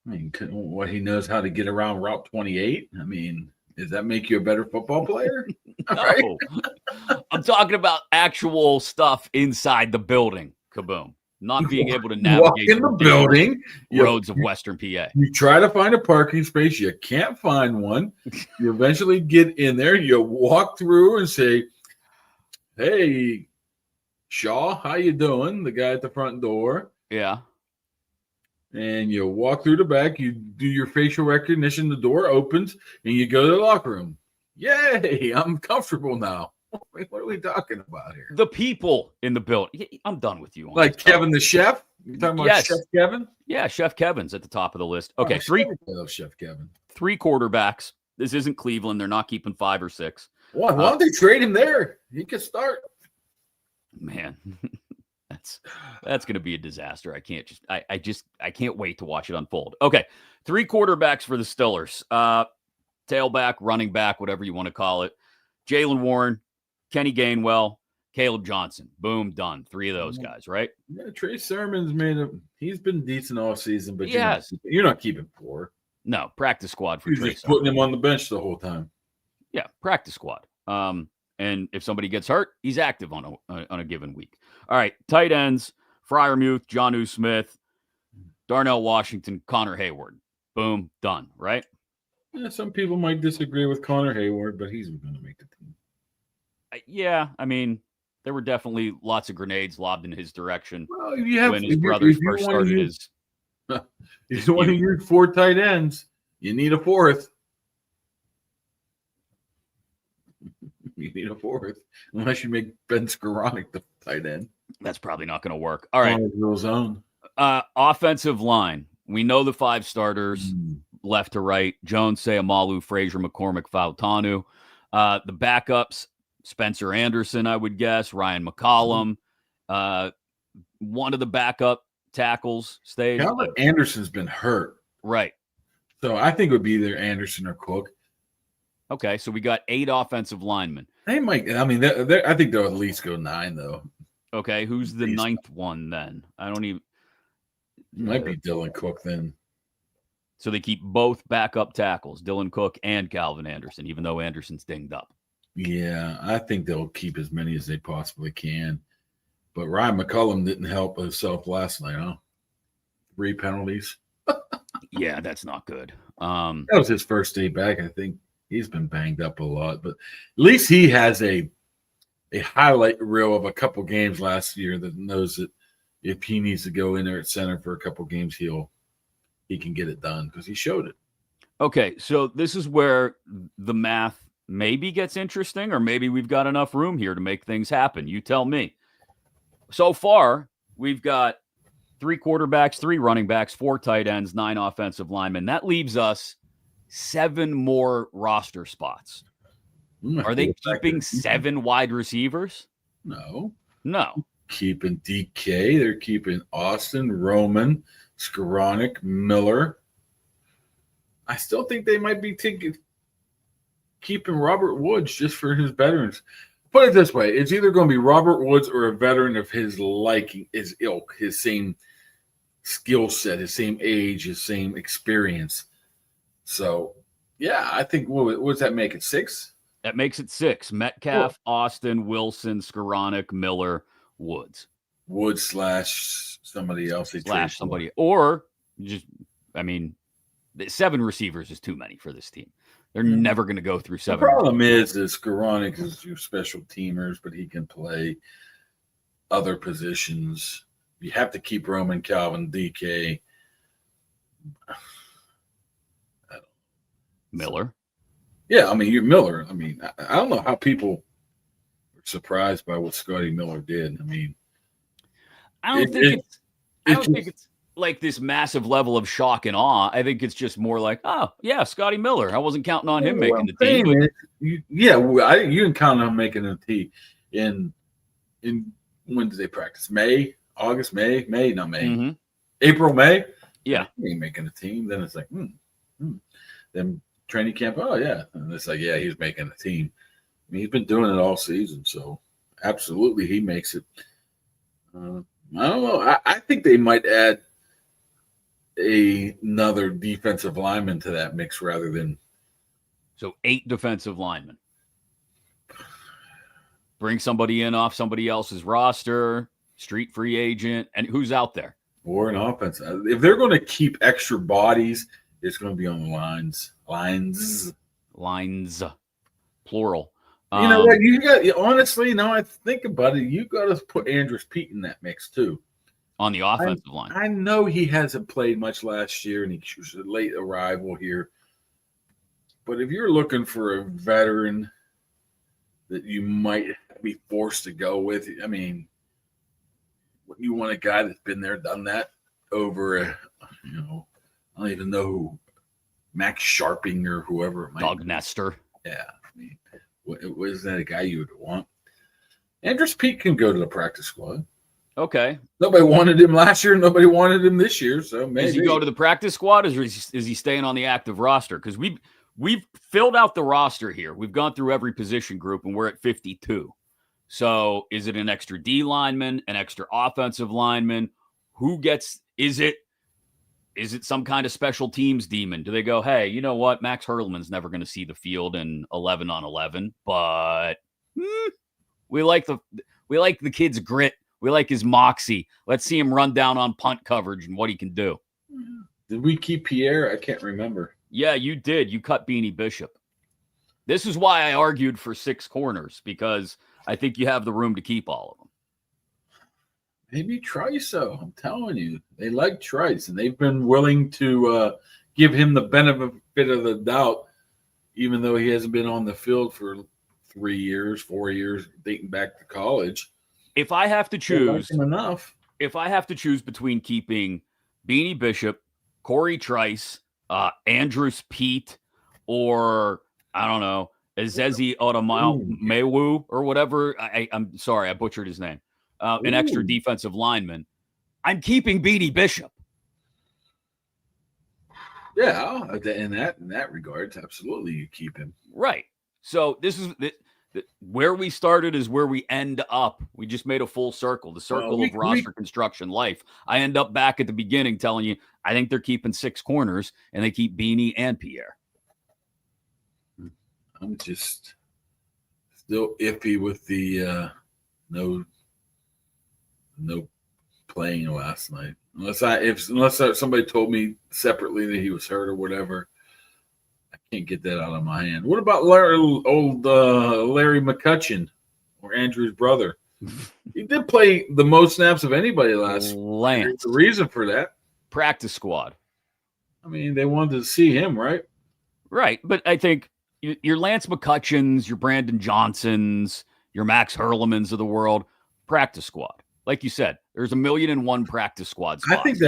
I mean, what he knows how to get around Route 28. I mean, does that make you a better football player? No, right? I'm talking about actual stuff inside the building. Kaboom! Not being able to navigate in the building roads of Western PA. You try to find a parking space, you can't find one. You eventually get in there. You walk through and say, "Hey, Shaw, how you doing?" The guy at the front door. Yeah. And you walk through the back, you do your facial recognition, the door opens, and you go to the locker room. Yay, I'm comfortable now. What are we talking about here? The people in the building. I'm done with you. Like Kevin the chef? You're talking about Chef Kevin? Yeah, Chef Kevin's at the top of the list. Okay, Chef Kevin. 3 quarterbacks. This isn't Cleveland. They're not keeping 5 or 6. Why don't they trade him there? He could start. Man. That's going to be a disaster. I can't wait to watch it unfold. Okay. 3 quarterbacks for the Steelers. Tailback, running back, whatever you want to call it. Jaylen Warren, Kenny Gainwell, Caleb Johnson. Boom, done. 3 of those guys, right? Yeah, Trey Sermon's he's been decent all season, but yes. You're not keeping 4. No, practice squad for You're Trey just Sermon. putting him on the bench the whole time. Yeah, practice squad. And if somebody gets hurt, he's active on a given week. All right, tight ends, Freiermuth, Jonnu Smith, Darnell Washington, Connor Hayward. Boom, done, right? Yeah, some people might disagree with Connor Hayward, but he's going to make the team. Yeah, I mean, there were definitely lots of grenades lobbed in his direction when his brothers first started his. If you want to use 4 tight ends, you need a 4th. You need a 4th, unless you make Ben Skoranek the tight end. That's probably not going to work. All right. Zone. Offensive line. We know the 5 starters left to right. Jones, Sayamalu, Frazier, McCormick, Fautanu. The backups, Spencer Anderson, I would guess. Ryan McCollum. One of the backup tackles stayed. Calvin Anderson's been hurt. Right. So I think it would be either Anderson or Cook. Okay, so we got 8 offensive linemen. They might. I mean, I think they'll at least go 9, though. Okay, who's the 9th one then? I don't even. It might be Dylan Cook then. So they keep both backup tackles, Dylan Cook and Calvin Anderson, even though Anderson's dinged up. Yeah, I think they'll keep as many as they possibly can. But Ryan McCollum didn't help himself last night, huh? 3 penalties. Yeah, that's not good. That was his first day back. I think he's been banged up a lot, but at least he has a highlight reel of a couple games last year that knows that if he needs to go in there at center for a couple games, he can get it done because he showed it. Okay, so this is where the math maybe gets interesting, or maybe we've got enough room here to make things happen. You tell me. So far, we've got 3 quarterbacks, 3 running backs, 4 tight ends, 9 offensive linemen. That leaves us 7 more roster spots. Are they keeping 7 wide receivers? No. Keeping DK. They're keeping Austin, Roman, Skoranek, Miller. I still think they might be keeping Robert Woods just for his veterans. Put it this way. It's either going to be Robert Woods or a veteran of his liking, his ilk, his same skill set, his same age, his same experience. So, yeah, I think, what does that make it, 6? That makes it 6. Metcalf, Austin, Wilson, Skoranek, Miller, Woods. Woods / somebody else. Somebody. Or just, 7 receivers is too many for this team. They're never going to go through 7. The problem is Skoranek is your special teamers, but he can play other positions. You have to keep Roman, Calvin, DK. Miller. Yeah, you're Miller. I don't know how people were surprised by what Scotty Miller did. I don't think it's like this massive level of shock and awe. I think it's just more like, oh, yeah, Scotty Miller. I wasn't counting on him making the team. You didn't count on him making the team. In when did they practice? May? August? May? Not May. Mm-hmm. April, May? Yeah. He ain't making the team. Then it's like, Then training camp, oh, yeah. And it's like, yeah, he's making the team. He's been doing it all season, so absolutely he makes it. I don't know. I think they might add another defensive lineman to that mix rather than. So 8 defensive linemen. Bring somebody in off somebody else's roster, street free agent, and who's out there? Or an offense. If they're going to keep extra bodies, it's going to be on the lines. Lines. Plural. You know what? You got, honestly, now I think about it, you got to put Andrus Peat in that mix too. On the offensive line. I know he hasn't played much last year, and he was a late arrival here. But if you're looking for a veteran that you might be forced to go with, you want a guy that's been there, done that over, I don't even know who, Max Sharping or whoever it might Doug be. Nestor. Yeah. Was that a guy you would want? Andrus Peat can go to the practice squad. Okay. Nobody wanted him last year. Nobody wanted him this year. So maybe. Does he go to the practice squad, or is he staying on the active roster? Because we've filled out the roster here. We've gone through every position group, and we're at 52. So is it an extra D lineman, an extra offensive lineman? Who gets? Is it some kind of special teams demon? Do they go, hey, you know what? Max Hurlman's never going to see the field in 11 on 11, but we like the kid's grit. We like his moxie. Let's see him run down on punt coverage and what he can do. Did we keep Pierre? I can't remember. Yeah, you did. You cut Beanie Bishop. This is why I argued for 6 corners, because I think you have the room to keep all of them. Maybe Trice. I'm telling you, they like Trice, and they've been willing to give him the benefit of the doubt, even though he hasn't been on the field for 3 years, 4 years, dating back to college. If I have to choose, if I have to choose between keeping Beanie Bishop, Corey Trice, Andrus Peat, or I don't know, Ezezi Otomewu or whatever. I'm sorry, I butchered his name. An extra defensive lineman. I'm keeping Beanie Bishop. Yeah, in that regard, absolutely, you keep him. Right. So this is where we started is where we end up. We just made a full circle, the circle of roster construction life. I end up back at the beginning telling you, I think they're keeping 6 corners, and they keep Beanie and Pierre. I'm just still iffy with the no playing last night. Unless somebody told me separately that he was hurt or whatever. I can't get that out of my hand. What about Larry McCutcheon, or Andrew's brother? He did play the most snaps of anybody last year. There's a reason for that. Practice squad. I mean, they wanted to see him, right? Right, but I think your Lance McCutcheons, your Brandon Johnsons, your Max Hurlemans of the world, practice squad. Like you said, there's 1,000,001 practice squad spots.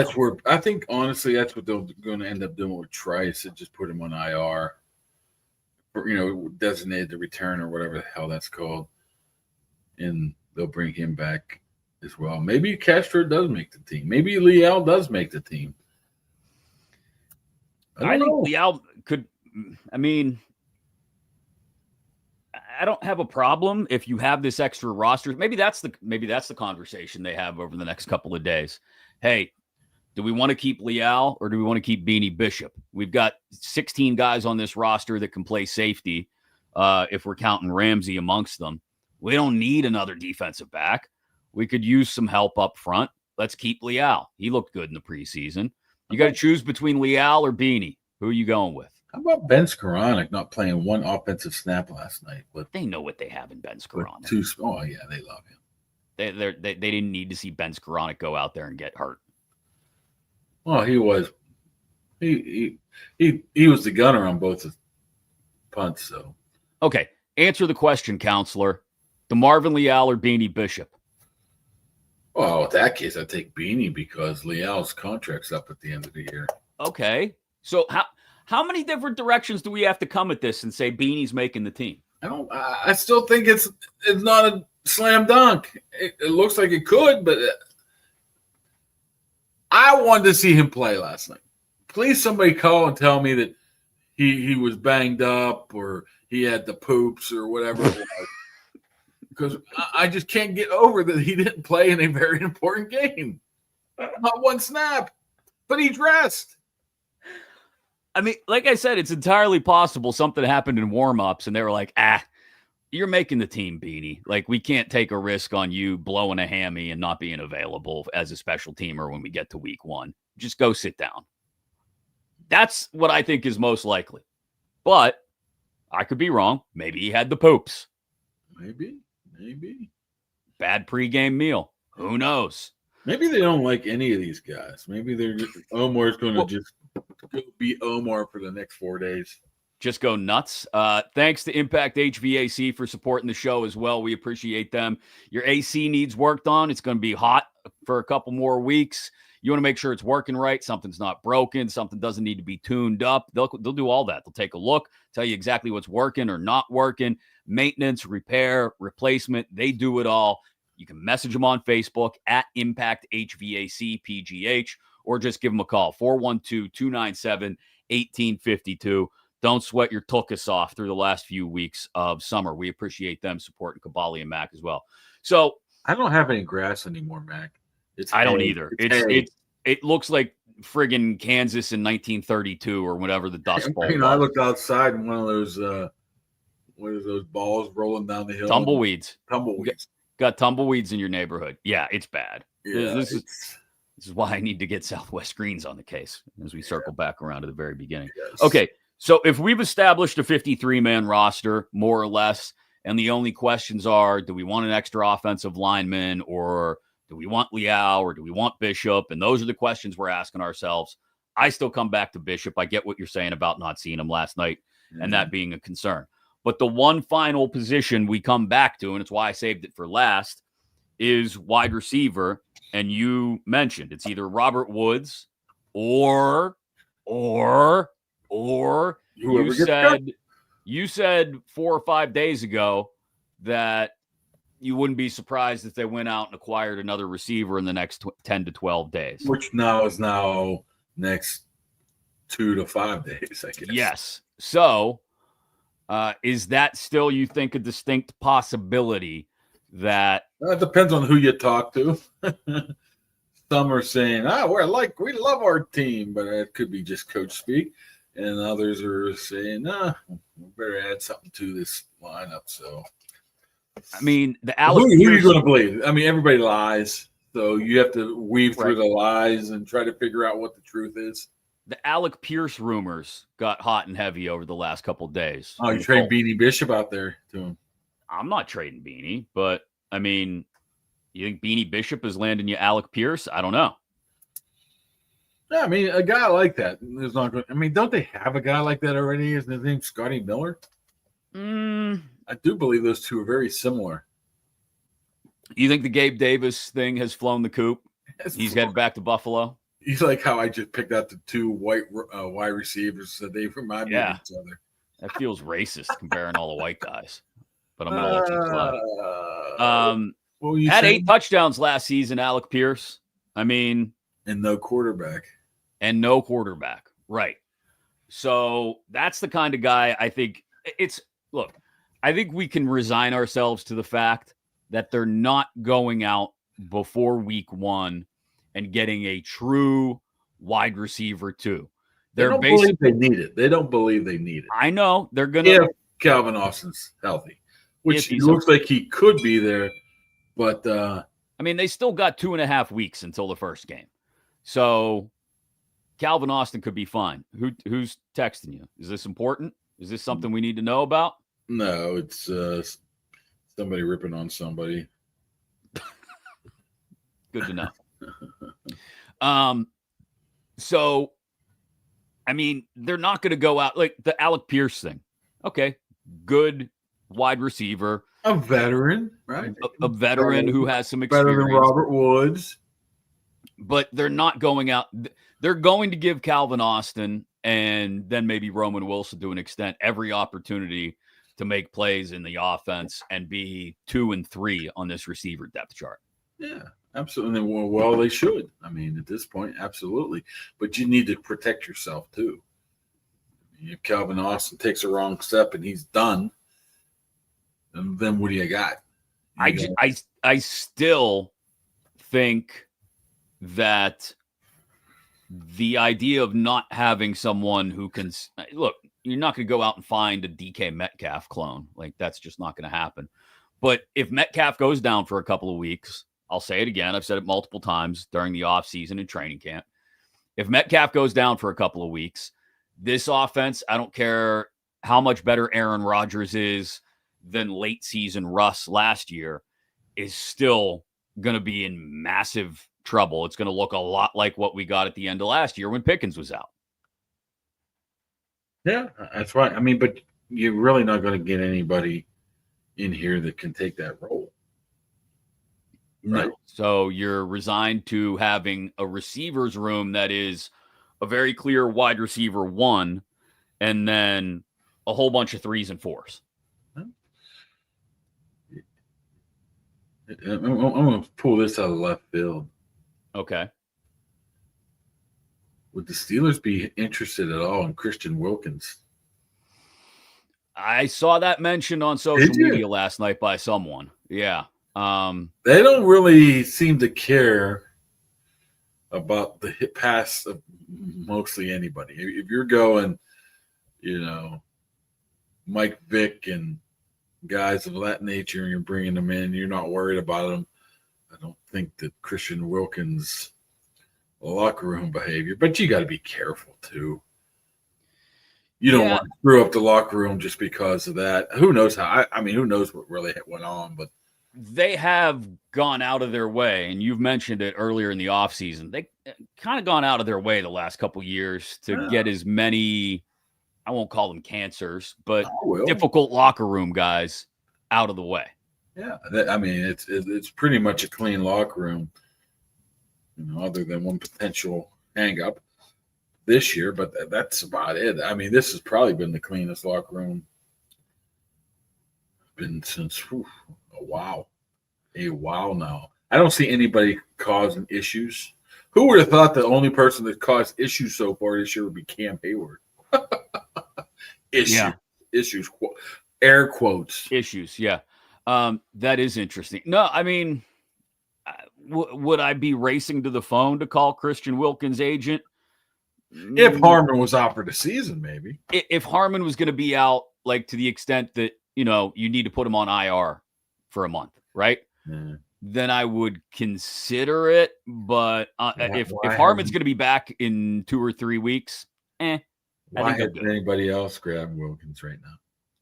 I think honestly that's what they're going to end up doing with Trice, and just put him on IR, or designated to return or whatever the hell that's called, and they'll bring him back as well. Maybe Castro does make the team. Maybe Leal does make the team. I think Leal could. I mean, I don't have a problem if you have this extra roster. Maybe that's the conversation they have over the next couple of days. Hey, do we want to keep Leal or do we want to keep Beanie Bishop? We've got 16 guys on this roster that can play safety. If we're counting Ramsey amongst them, we don't need another defensive back. We could use some help up front. Let's keep Leal. He looked good in the preseason. You got to choose between Leal or Beanie. Who are you going with? How about Ben Skoranek not playing one offensive snap last night? But they know what they have in Ben Skoranek. Oh, yeah, they love him. They didn't need to see Ben Skoranek go out there and get hurt. Well, he was the gunner on both the punts. So okay, answer the question, counselor. DeMarvin Leal or Beanie Bishop? Well, in that case, I take Beanie because Leal's contract's up at the end of the year. Okay, so how many different directions do we have to come at this and say Beanie's making the team? I still think it's not a slam dunk. It looks like it could, but I wanted to see him play last night. Please, somebody call and tell me that he was banged up or he had the poops or whatever it was. Because I just can't get over that he didn't play in a very important game. Not one snap, but he dressed. I mean, like I said, it's entirely possible something happened in warm-ups and they were like, you're making the team, Beanie. Like, we can't take a risk on you blowing a hammy and not being available as a special teamer when we get to week 1. Just go sit down. That's what I think is most likely. But I could be wrong. Maybe he had the poops. Maybe. Bad pregame meal. Who knows? Maybe they don't like any of these guys. Maybe they're just, Omar's going to just go be Omar for the next 4 days. Just go nuts. Thanks to Impact HVAC for supporting the show as well. We appreciate them. Your AC needs worked on. It's going to be hot for a couple more weeks. You want to make sure it's working right. Something's not broken. Something doesn't need to be tuned up. They'll do all that. They'll take a look, tell you exactly what's working or not working. Maintenance, repair, replacement. They do it all. You can message them on Facebook at Impact HVAC PGH or just give them a call, 412-297-1852. Don't sweat your tuchus off through the last few weeks of summer. We appreciate them supporting Kaboly+Mack as well. So I don't have any grass anymore, Mac. I don't either. It looks like friggin' Kansas in 1932 or whatever the Dust Bowl. I looked outside and one of those balls rolling down the hill. Tumbleweeds. Got tumbleweeds in your neighborhood. Yeah, it's bad. Yeah, this is why I need to get Southwest Greens on the case as we circle back around to the very beginning. Yes. Okay, so if we've established a 53-man roster, more or less, and the only questions are, do we want an extra offensive lineman, or do we want Leal, or do we want Bishop? And those are the questions we're asking ourselves. I still come back to Bishop. I get what you're saying about not seeing him last night and that being a concern. But the one final position we come back to, and it's why I saved it for last, is wide receiver. And you mentioned it's either Robert Woods or you said 4 or 5 days ago that you wouldn't be surprised if they went out and acquired another receiver in the next 10 to 12 days. Which is next 2 to 5 days, I guess. Yes. So is that still, you think, a distinct possibility that... It depends on who you talk to. Some are saying, we love our team, but it could be just coach speak. And others are saying, we better add something to this lineup. So, I mean, who are you going to believe? I mean, everybody lies. So you have to weave through the lies and try to figure out what the truth is. The Alec Pierce rumors got hot and heavy over the last couple of days. Oh, you trade Beanie Bishop out there to him. I'm not trading Beanie, but I mean, you think Beanie Bishop is landing you Alec Pierce? I don't know. Yeah, I mean, a guy like that is not good. I mean, don't they have a guy like that already? Isn't his name Scotty Miller? I do believe those two are very similar. You think the Gabe Davis thing has flown the coop? He's headed back to Buffalo? He's like how I just picked out the two white wide receivers, so they remind me of each other. That feels racist comparing all the white guys, but I'm going to let you slide. Had 8 touchdowns last season, Alec Pierce. I mean, and no quarterback. Right. So that's the kind of guy I think I think we can resign ourselves to the fact that they're not going out before week 1 and getting a true wide receiver 2. They don't believe they need it. They don't believe they need it. I know. They're going to. If Calvin Austin's healthy, which he looks like he could be there. But, I mean, they still got 2.5 weeks until the first game. So Calvin Austin could be fine. Who's texting you? Is this important? Is this something we need to know about? No, it's somebody ripping on somebody. Good to know. So, I mean, they're not going to go out like the Alec Pierce thing. Okay, good wide receiver. A veteran, right? A veteran who has some experience. Better than Robert Woods. But they're not going out. They're going to give Calvin Austin and then maybe Roman Wilson to an extent every opportunity to make plays in the offense and be 2 and 3 on this receiver depth chart. Yeah, absolutely. Well, they should. I mean, at this point, absolutely. But you need to protect yourself too. If Calvin Austin takes a wrong step and he's done, then what do you got? I still think that the idea of not having someone who can look, you're not going to go out and find a DK Metcalf clone. Like, that's just not going to happen. But if Metcalf goes down for a couple of weeks, I'll say it again. I've said it multiple times during the offseason and training camp. If Metcalf goes down for a couple of weeks, this offense, I don't care how much better Aaron Rodgers is than late season Russ last year, is still going to be in massive trouble. It's going to look a lot like what we got at the end of last year when Pickens was out. Yeah, that's right. I mean, but you're really not going to get anybody in here that can take that role. Right. No. So you're resigned to having a receivers room that is a very clear wide receiver 1 and then a whole bunch of 3s and 4s. I'm going to pull this out of left field. Okay. Would the Steelers be interested at all in Christian Wilkins? I saw that mentioned on social media last night by someone. Yeah. They don't really seem to care about the hit pass of mostly anybody. If you're going, Mike Vick and guys of that nature, and you're bringing them in, you're not worried about them. I don't think that Christian Wilkins' locker room behavior, but you got to be careful too. You don't want to screw up the locker room just because of that. Who knows how? I mean, who knows what really went on? But they have gone out of their way, and you've mentioned it earlier in the offseason. They kind of gone out of their way the last couple of years to get as many, I won't call them cancers, but difficult locker room guys out of the way. Yeah, I mean, it's pretty much a clean locker room, other than one potential hang-up this year, but that's about it. I mean, this has probably been the cleanest locker room since a while now. I don't see anybody causing issues. Who would have thought the only person that caused issues so far this year would be Cam Hayward? Issues, air quotes. Issues, yeah. That is interesting. No, I mean, would I be racing to the phone to call Christian Wilkins' agent? If Harmon was out for the season, maybe. If Harmon was going to be out, like to the extent that, you need to put him on IR for a month, right? Yeah. then I would consider it. But if Harmon's going to be back in 2 or 3 weeks, why hasn't anybody else grab Wilkins right now?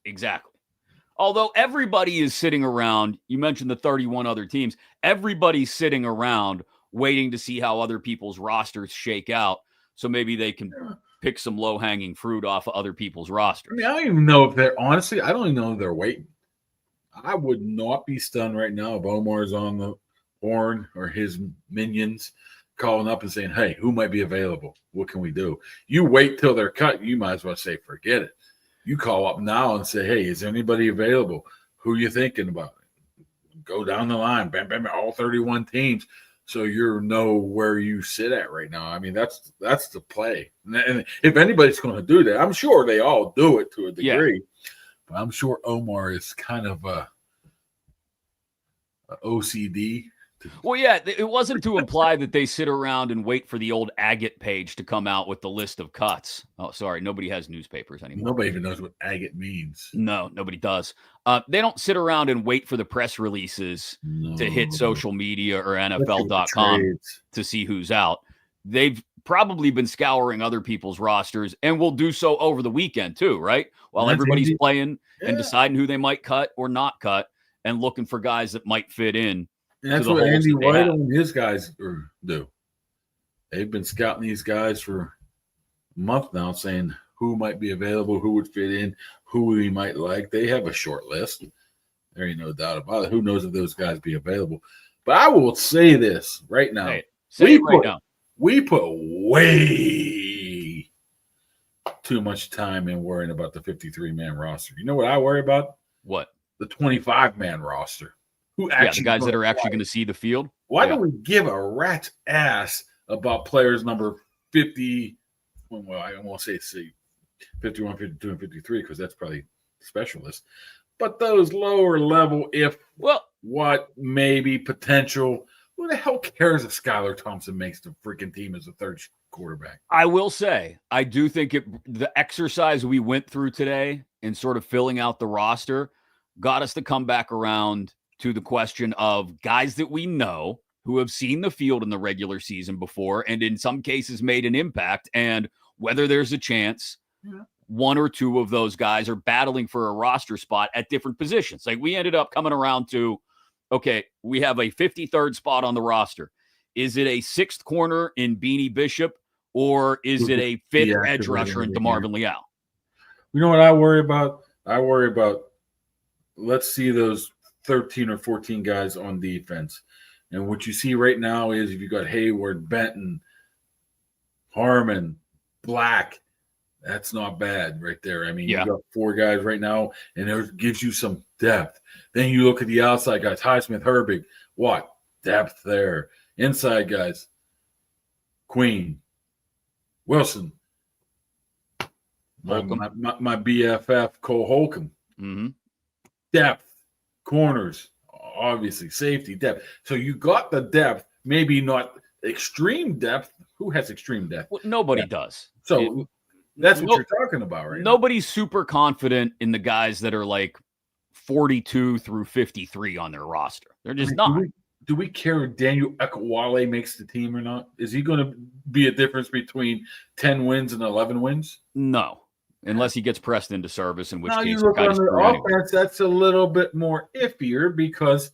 Exactly. Although everybody is sitting around, you mentioned the 31 other teams, everybody's sitting around waiting to see how other people's rosters shake out. So maybe they can pick some low-hanging fruit off of other people's rosters. I mean, I don't even know if they're, honestly, I don't even know if they're waiting. I would not be stunned right now if Omar's on the horn or his minions calling up and saying, hey, who might be available? What can we do? You wait till they're cut. You might as well say, forget it. You call up now and say, hey, is anybody available? Who are you thinking about? Go down the line, bam, bam, bam, all 31 teams. So you know where you sit at right now. I mean, that's the play. And if anybody's going to do that, I'm sure they all do it to a degree. Yeah. But I'm sure Omar is kind of a OCD. Well, yeah, it wasn't to imply that they sit around and wait for the old agate page to come out with the list of cuts. Oh, sorry, nobody has newspapers anymore. Nobody even knows what agate means. No, nobody does. They don't sit around and wait for the press releases to hit social media or NFL.com to see who's out. They've probably been scouring other people's rosters and will do so over the weekend too, right? While everybody's playing and deciding who they might cut or not cut and looking for guys that might fit in. And that's what Andy White and his guys do. They've been scouting these guys for a month now, saying who might be available, who would fit in, who we might like. They have a short list. There ain't no doubt about it. Who knows if those guys be available? But I will say this right now. Hey, we put way too much time in worrying about the 53-man roster. You know what I worry about? What? The 25-man roster. The guys that are actually going to see the field. Why do we give a rat's ass about players number 50? Well, I won't say 51, 52, and 53 because that's probably specialist. But those lower level, maybe potential. Who the hell cares if Skylar Thompson makes the freaking team as a third quarterback? I will say, I do think the exercise we went through today in sort of filling out the roster got us to come back around to the question of guys that we know who have seen the field in the regular season before and in some cases made an impact, and whether there's a chance one or two of those guys are battling for a roster spot at different positions. Like we ended up coming around to, okay, we have a 53rd spot on the roster. Is it a 6th corner in Beanie Bishop, or is it a 5th edge rusher in DeMarvin Leal? You know what I worry about? Let's see those 13 or 14 guys on defense. And what you see right now is if you got Hayward, Benton, Harmon, Black, that's not bad right there. I mean, you got 4 guys right now, and it gives you some depth. Then you look at the outside guys, Highsmith, Herbig, what? Depth there. Inside guys, Queen, Wilson, my BFF, Cole Holcomb. Mm-hmm. Depth. Corners, obviously, safety, depth. So you got the depth, maybe not extreme depth. Who has extreme depth? Well, nobody does. So that's what you're talking about, right? Nobody's super confident in the guys that are like 42 through 53 on their roster. They're just not. Do we care if Daniel Ekwale makes the team or not? Is he going to be a difference between 10 wins and 11 wins? No. Unless he gets pressed into service, in which case you look on the offense, that's a little bit more iffier because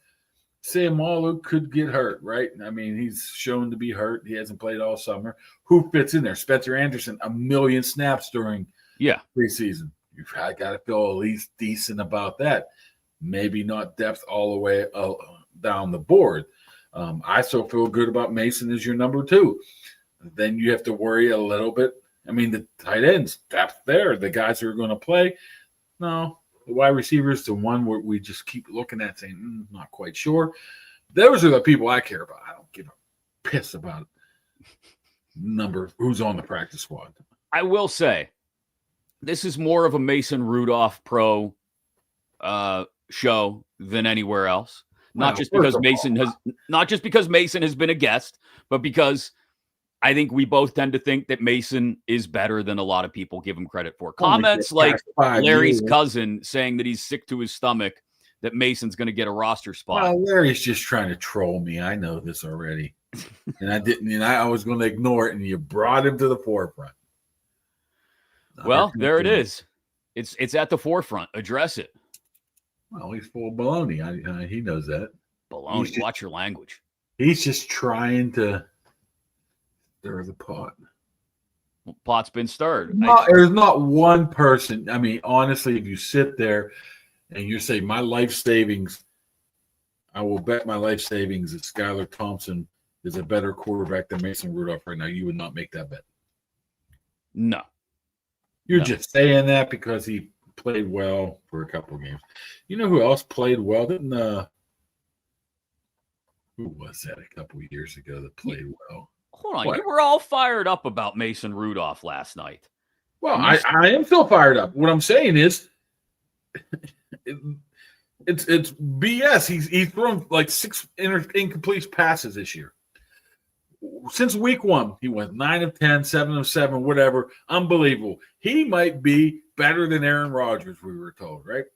Sayamalu could get hurt, right? I mean, he's shown to be hurt. He hasn't played all summer. Who fits in there? Spencer Anderson, 1 million snaps during preseason. You've got to feel at least decent about that. Maybe not depth all the way down the board. I still feel good about Mason as your number 2. Then you have to worry a little bit. I mean, the tight ends, depth there. The guys who are going to play. No, the wide receivers, the one where we just keep looking at saying, not quite sure. Those are the people I care about. I don't give a piss about who's on the practice squad. I will say, this is more of a Mason Rudolph pro show than anywhere else. Not just because Mason has been a guest, but because I think we both tend to think that Mason is better than a lot of people give him credit for. Comments like Larry's cousin saying that he's sick to his stomach that Mason's going to get a roster spot. Well, Larry's just trying to troll me. I know this already. And I didn't, and I was going to ignore it, and you brought him to the forefront. Well, there it is. It's at the forefront. Address it. Well, he's full of baloney. He knows that. Baloney. Watch your language. He's just trying to stir the pot. Well, pot's been stirred. There's not one person. I mean, honestly, if you sit there and you say, my life savings, I will bet my life savings that Skylar Thompson is a better quarterback than Mason Rudolph right now, you would not make that bet. No. You're just saying that because he played well for a couple of games. You know who else played well? Who was that a couple of years ago that played well? Hold on. You were all fired up about Mason Rudolph last night. Well, I am still fired up. What I'm saying is it's BS. He's thrown like 6 incomplete passes this year. Since week 1, he went 9 of 10, 7 of 7, whatever. Unbelievable. He might be better than Aaron Rodgers, we were told, right?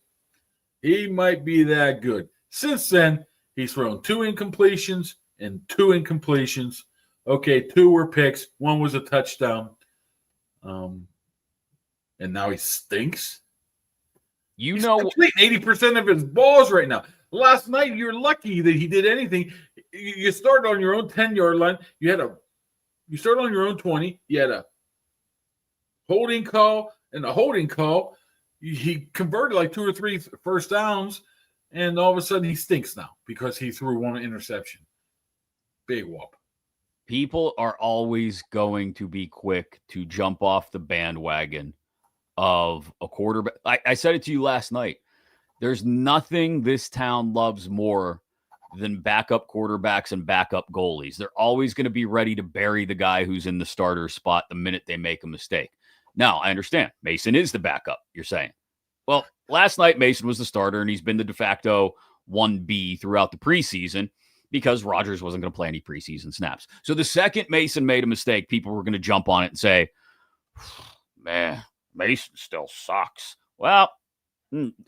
He might be that good. Since then, he's thrown 2 incompletions and 2 incompletions. Okay, 2 were picks. 1 was a touchdown. And now he stinks. He's completing 80% of his balls right now. Last night, you're lucky that he did anything. You started on your own 10-yard line. You started on your own 20. You had a holding call and a holding call. He converted like 2 or 3 first downs, and all of a sudden he stinks now because he threw 1 interception. Big whoop. People are always going to be quick to jump off the bandwagon of a quarterback. I said it to you last night. There's nothing this town loves more than backup quarterbacks and backup goalies. They're always going to be ready to bury the guy who's in the starter spot the minute they make a mistake. Now, I understand. Mason is the backup, you're saying. Well, last night, Mason was the starter, and he's been the de facto 1B throughout the preseason because Rodgers wasn't going to play any preseason snaps. So the second Mason made a mistake, people were going to jump on it and say, man, Mason still sucks. Well,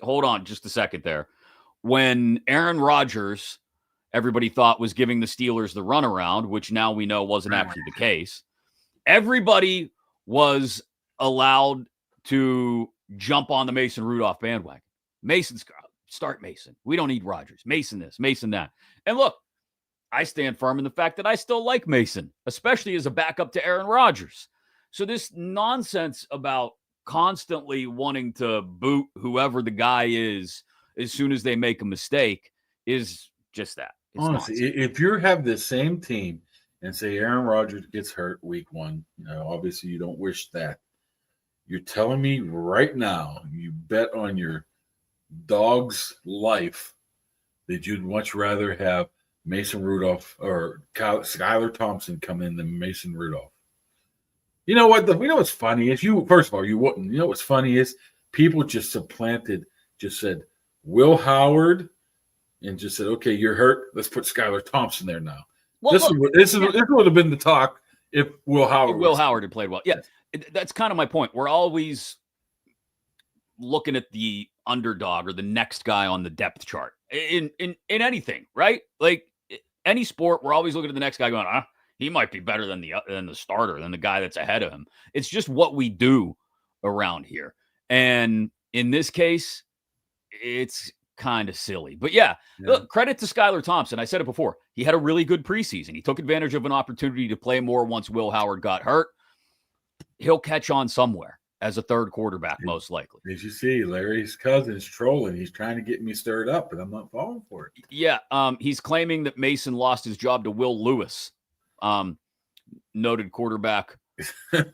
hold on just a second there. When Aaron Rodgers, everybody thought was giving the Steelers the runaround, which now we know wasn't actually the case, everybody was allowed to jump on the Mason Rudolph bandwagon. Start Mason. We don't need Rodgers. Mason this, Mason that. And look, I stand firm in the fact that I still like Mason, especially as a backup to Aaron Rodgers. So this nonsense about constantly wanting to boot whoever the guy is as soon as they make a mistake is just that. It's honestly nonsense. If you have the same team and say Aaron Rodgers gets hurt week 1, obviously you don't wish that. You're telling me right now you bet on your dog's life that you'd much rather have Mason Rudolph or Skylar Thompson come in than Mason Rudolph. You know what? What's funny is first of all, you wouldn't. You know what's funny is people just said Will Howard and just said, okay, you're hurt. Let's put Skylar Thompson there now. Well, this would have been the talk if Will Howard had played well. Yeah, that's kind of my point. We're always looking at the underdog or the next guy on the depth chart in anything, right? Like any sport, we're always looking at the next guy going, he might be better than the starter, than the guy that's ahead of him. It's just what we do around here. And in this case, it's kind of silly. But yeah, look, credit to Skylar Thompson. I said it before. He had a really good preseason. He took advantage of an opportunity to play more once Will Howard got hurt. He'll catch on somewhere as a third quarterback, most likely. As you see, Larry's cousin's trolling. He's trying to get me stirred up, but I'm not falling for it. Yeah, he's claiming that Mason lost his job to Will Lewis. Noted quarterback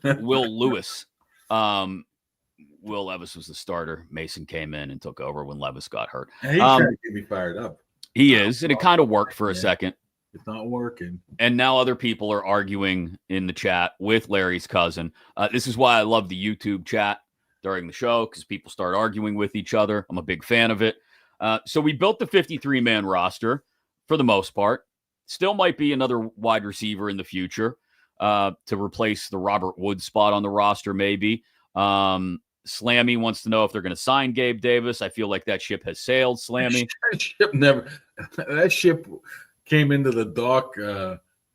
Will Lewis. Will Levis was the starter. Mason came in and took over when Levis got hurt. He's trying to get me fired up. He is, and it kind of worked for a second. It's not working. And now other people are arguing in the chat with Larry's cousin. This is why I love the YouTube chat during the show, because people start arguing with each other. I'm a big fan of it. So we built the 53-man roster for the most part. Still might be another wide receiver in the future to replace the Robert Woods spot on the roster, maybe. Slammy wants to know if they're going to sign Gabe Davis. I feel like that ship has sailed, Slammy. That ship came into the dock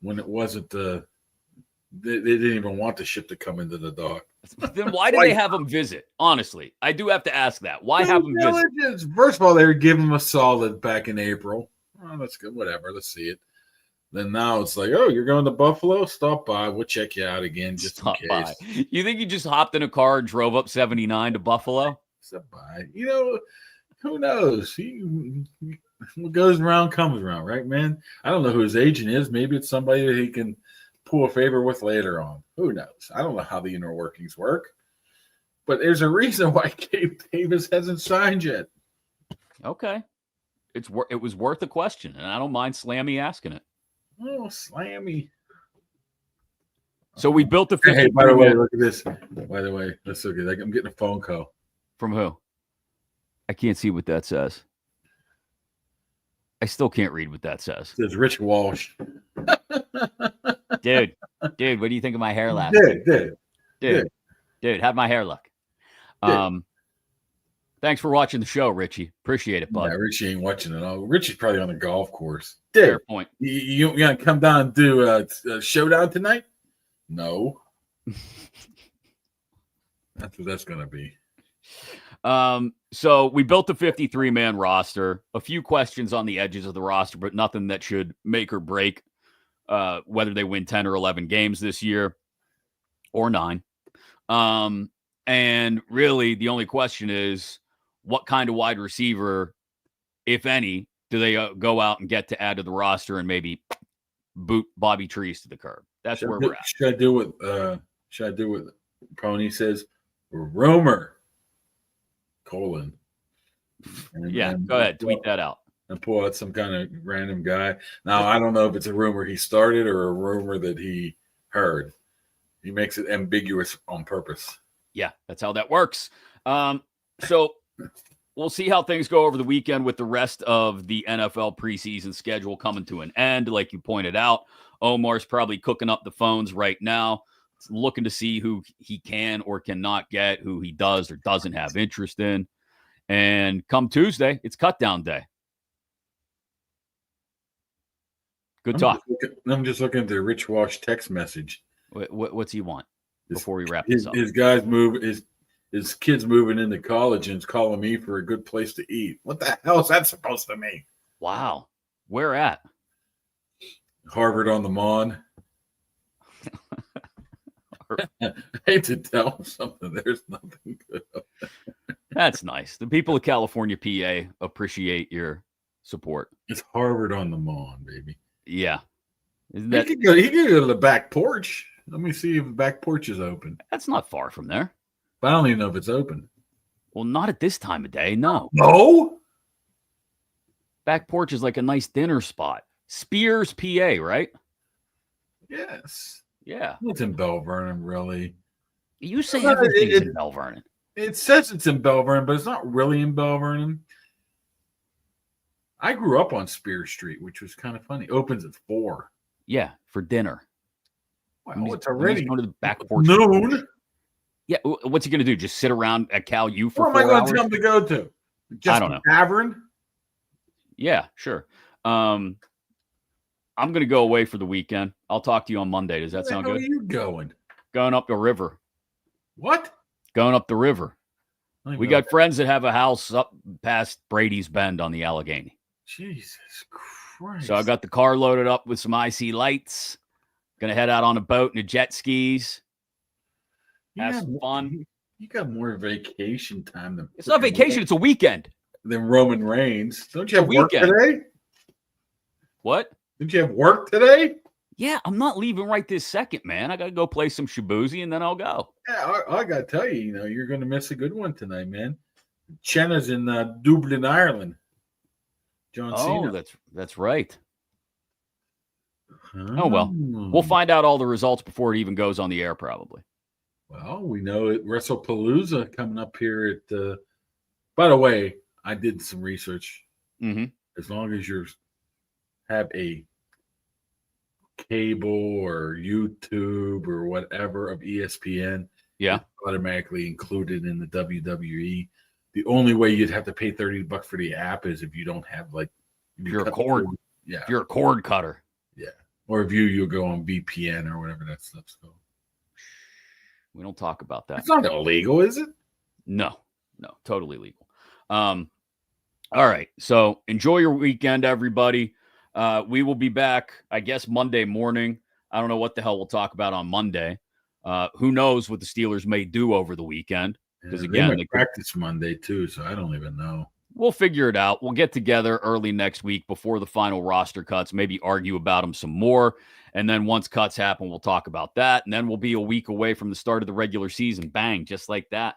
when it wasn't they didn't even want the ship to come into the dock. Then why did they have him visit? Honestly, I do have to ask that. Why have him visit? First of all, they were giving him a solid back in April. Oh, that's good. Whatever. Let's see it. Then now it's like, oh, you're going to Buffalo? Stop by. We'll check you out again just in case. By. You think you just hopped in a car and drove up 79 to Buffalo? Stop by. Who knows? What goes around comes around, right, man? I don't know who his agent is. Maybe it's somebody that he can pull a favor with later on. Who knows? I don't know how the inner workings work. But there's a reason why Gabe Davis hasn't signed yet. Okay. It was worth a question, and I don't mind Slammy asking it. Oh, Slammy. So we built the 50. Hey, by the way, look at this. By the way, let's look at that. I'm getting a phone call. From who? I can't see what that says. I still can't read what that says. It says Rich Walsh. Dude, what do you think of my hair last week? Dude, how'd my hair look? Thanks for watching the show, Richie. Appreciate it, bud. Yeah, Richie ain't watching it all. Richie's probably on the golf course. Fair point. You gonna come down and do a showdown tonight? No. That's what that's gonna be. So we built a 53-man roster. A few questions on the edges of the roster, but nothing that should make or break whether they win 10 or 11 games this year or 9. And really the only question is, what kind of wide receiver, if any, do they go out and get to add to the roster and maybe boot Bobby Trees to the curb? That's where we're at. Should I do what Pony says? Rumor. : And yeah, go ahead. Tweet that out. And pull out some kind of random guy. Now, I don't know if it's a rumor he started or a rumor that he heard. He makes it ambiguous on purpose. Yeah, that's how that works. So we'll see how things go over the weekend with the rest of the NFL preseason schedule coming to an end. Like you pointed out, Omar's probably cooking up the phones right now, looking to see who he can or cannot get, who he does or doesn't have interest in. And come Tuesday, it's cutdown day. Good talk. I'm just looking at the Rich Walsh text message. What's he want before we wrap this up? His kids moving into college and is calling me for a good place to eat. What the hell is that supposed to mean? Wow. Where at? Harvard on the Mon. I hate to tell him something. There's nothing good. That's nice. The people of California, PA, appreciate your support. It's Harvard on the Mon, baby. Yeah. He could go to the back porch. Let me see if the back porch is open. That's not far from there. But I don't even know if it's open. Well, not at this time of day. No. No? Back porch is like a nice dinner spot. Spears, PA, right? Yes. Yeah. It's in Bell Vernon, really. You say everything's in Bell Vernon. It says it's in Bell Vernon, but it's not really in Bell Vernon. I grew up on Spear Street, which was kind of funny. Opens at 4. Yeah, for dinner. Well, it's already going to the back porch. Noon. Yeah, what's he going to do? Just sit around at Cal U for 4 hours? What am I going to tell him to go to? Just I don't know. Tavern? Yeah, sure. I'm going to go away for the weekend. I'll talk to you on Monday. Does that sound good? Where are you going? Going up the river. What? Going up the river. We got friends that have a house up past Brady's Bend on the Allegheny. Jesus Christ. So I got the car loaded up with some IC lights. Going to head out on a boat and a jet skis. Have some fun. You got more vacation time than it's not vacation. It's a weekend. Than Roman Reigns. Don't you have work today? What? Didn't you have work today? Yeah, I'm not leaving right this second, man. I got to go play some Shabuzi and then I'll go. Yeah, I got to tell you, you're going to miss a good one tonight, man. Chenna's in Dublin, Ireland. John Cena. That's right. Oh, well. We'll find out all the results before it even goes on the air, probably. Well, we know it. WrestlePalooza coming up here at by the way, I did some research. Mm-hmm. As long as you have a cable or YouTube or whatever of ESPN, Yeah. Automatically included in the WWE. The only way you'd have to pay $30 for the app is if you don't have if you're a cord. Yeah. If you're a cord cutter. Yeah. Or if you'll go on VPN or whatever that stuff's called. We don't talk about that. It's not illegal, is it? No, totally legal. All right. So enjoy your weekend, everybody. We will be back, I guess, Monday morning. I don't know what the hell we'll talk about on Monday. Who knows what the Steelers may do over the weekend? Because again, they practice Monday too, so I don't even know. We'll figure it out. We'll get together early next week before the final roster cuts, maybe argue about them some more. And then once cuts happen, we'll talk about that. And then we'll be a week away from the start of the regular season. Bang, just like that.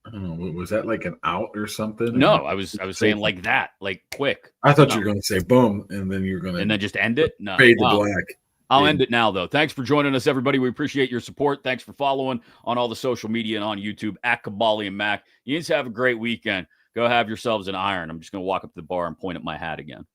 I don't know. Was that like an out or something? No, I was saying like that, like quick. I thought you were going to say boom, and then you're going to just end it. No, fade to black. I'll end it now, though. Thanks for joining us, everybody. We appreciate your support. Thanks for following on all the social media and on YouTube at Kaboly+Mack. You guys have a great weekend. Go have yourselves an iron. I'm just going to walk up to the bar and point at my hat again.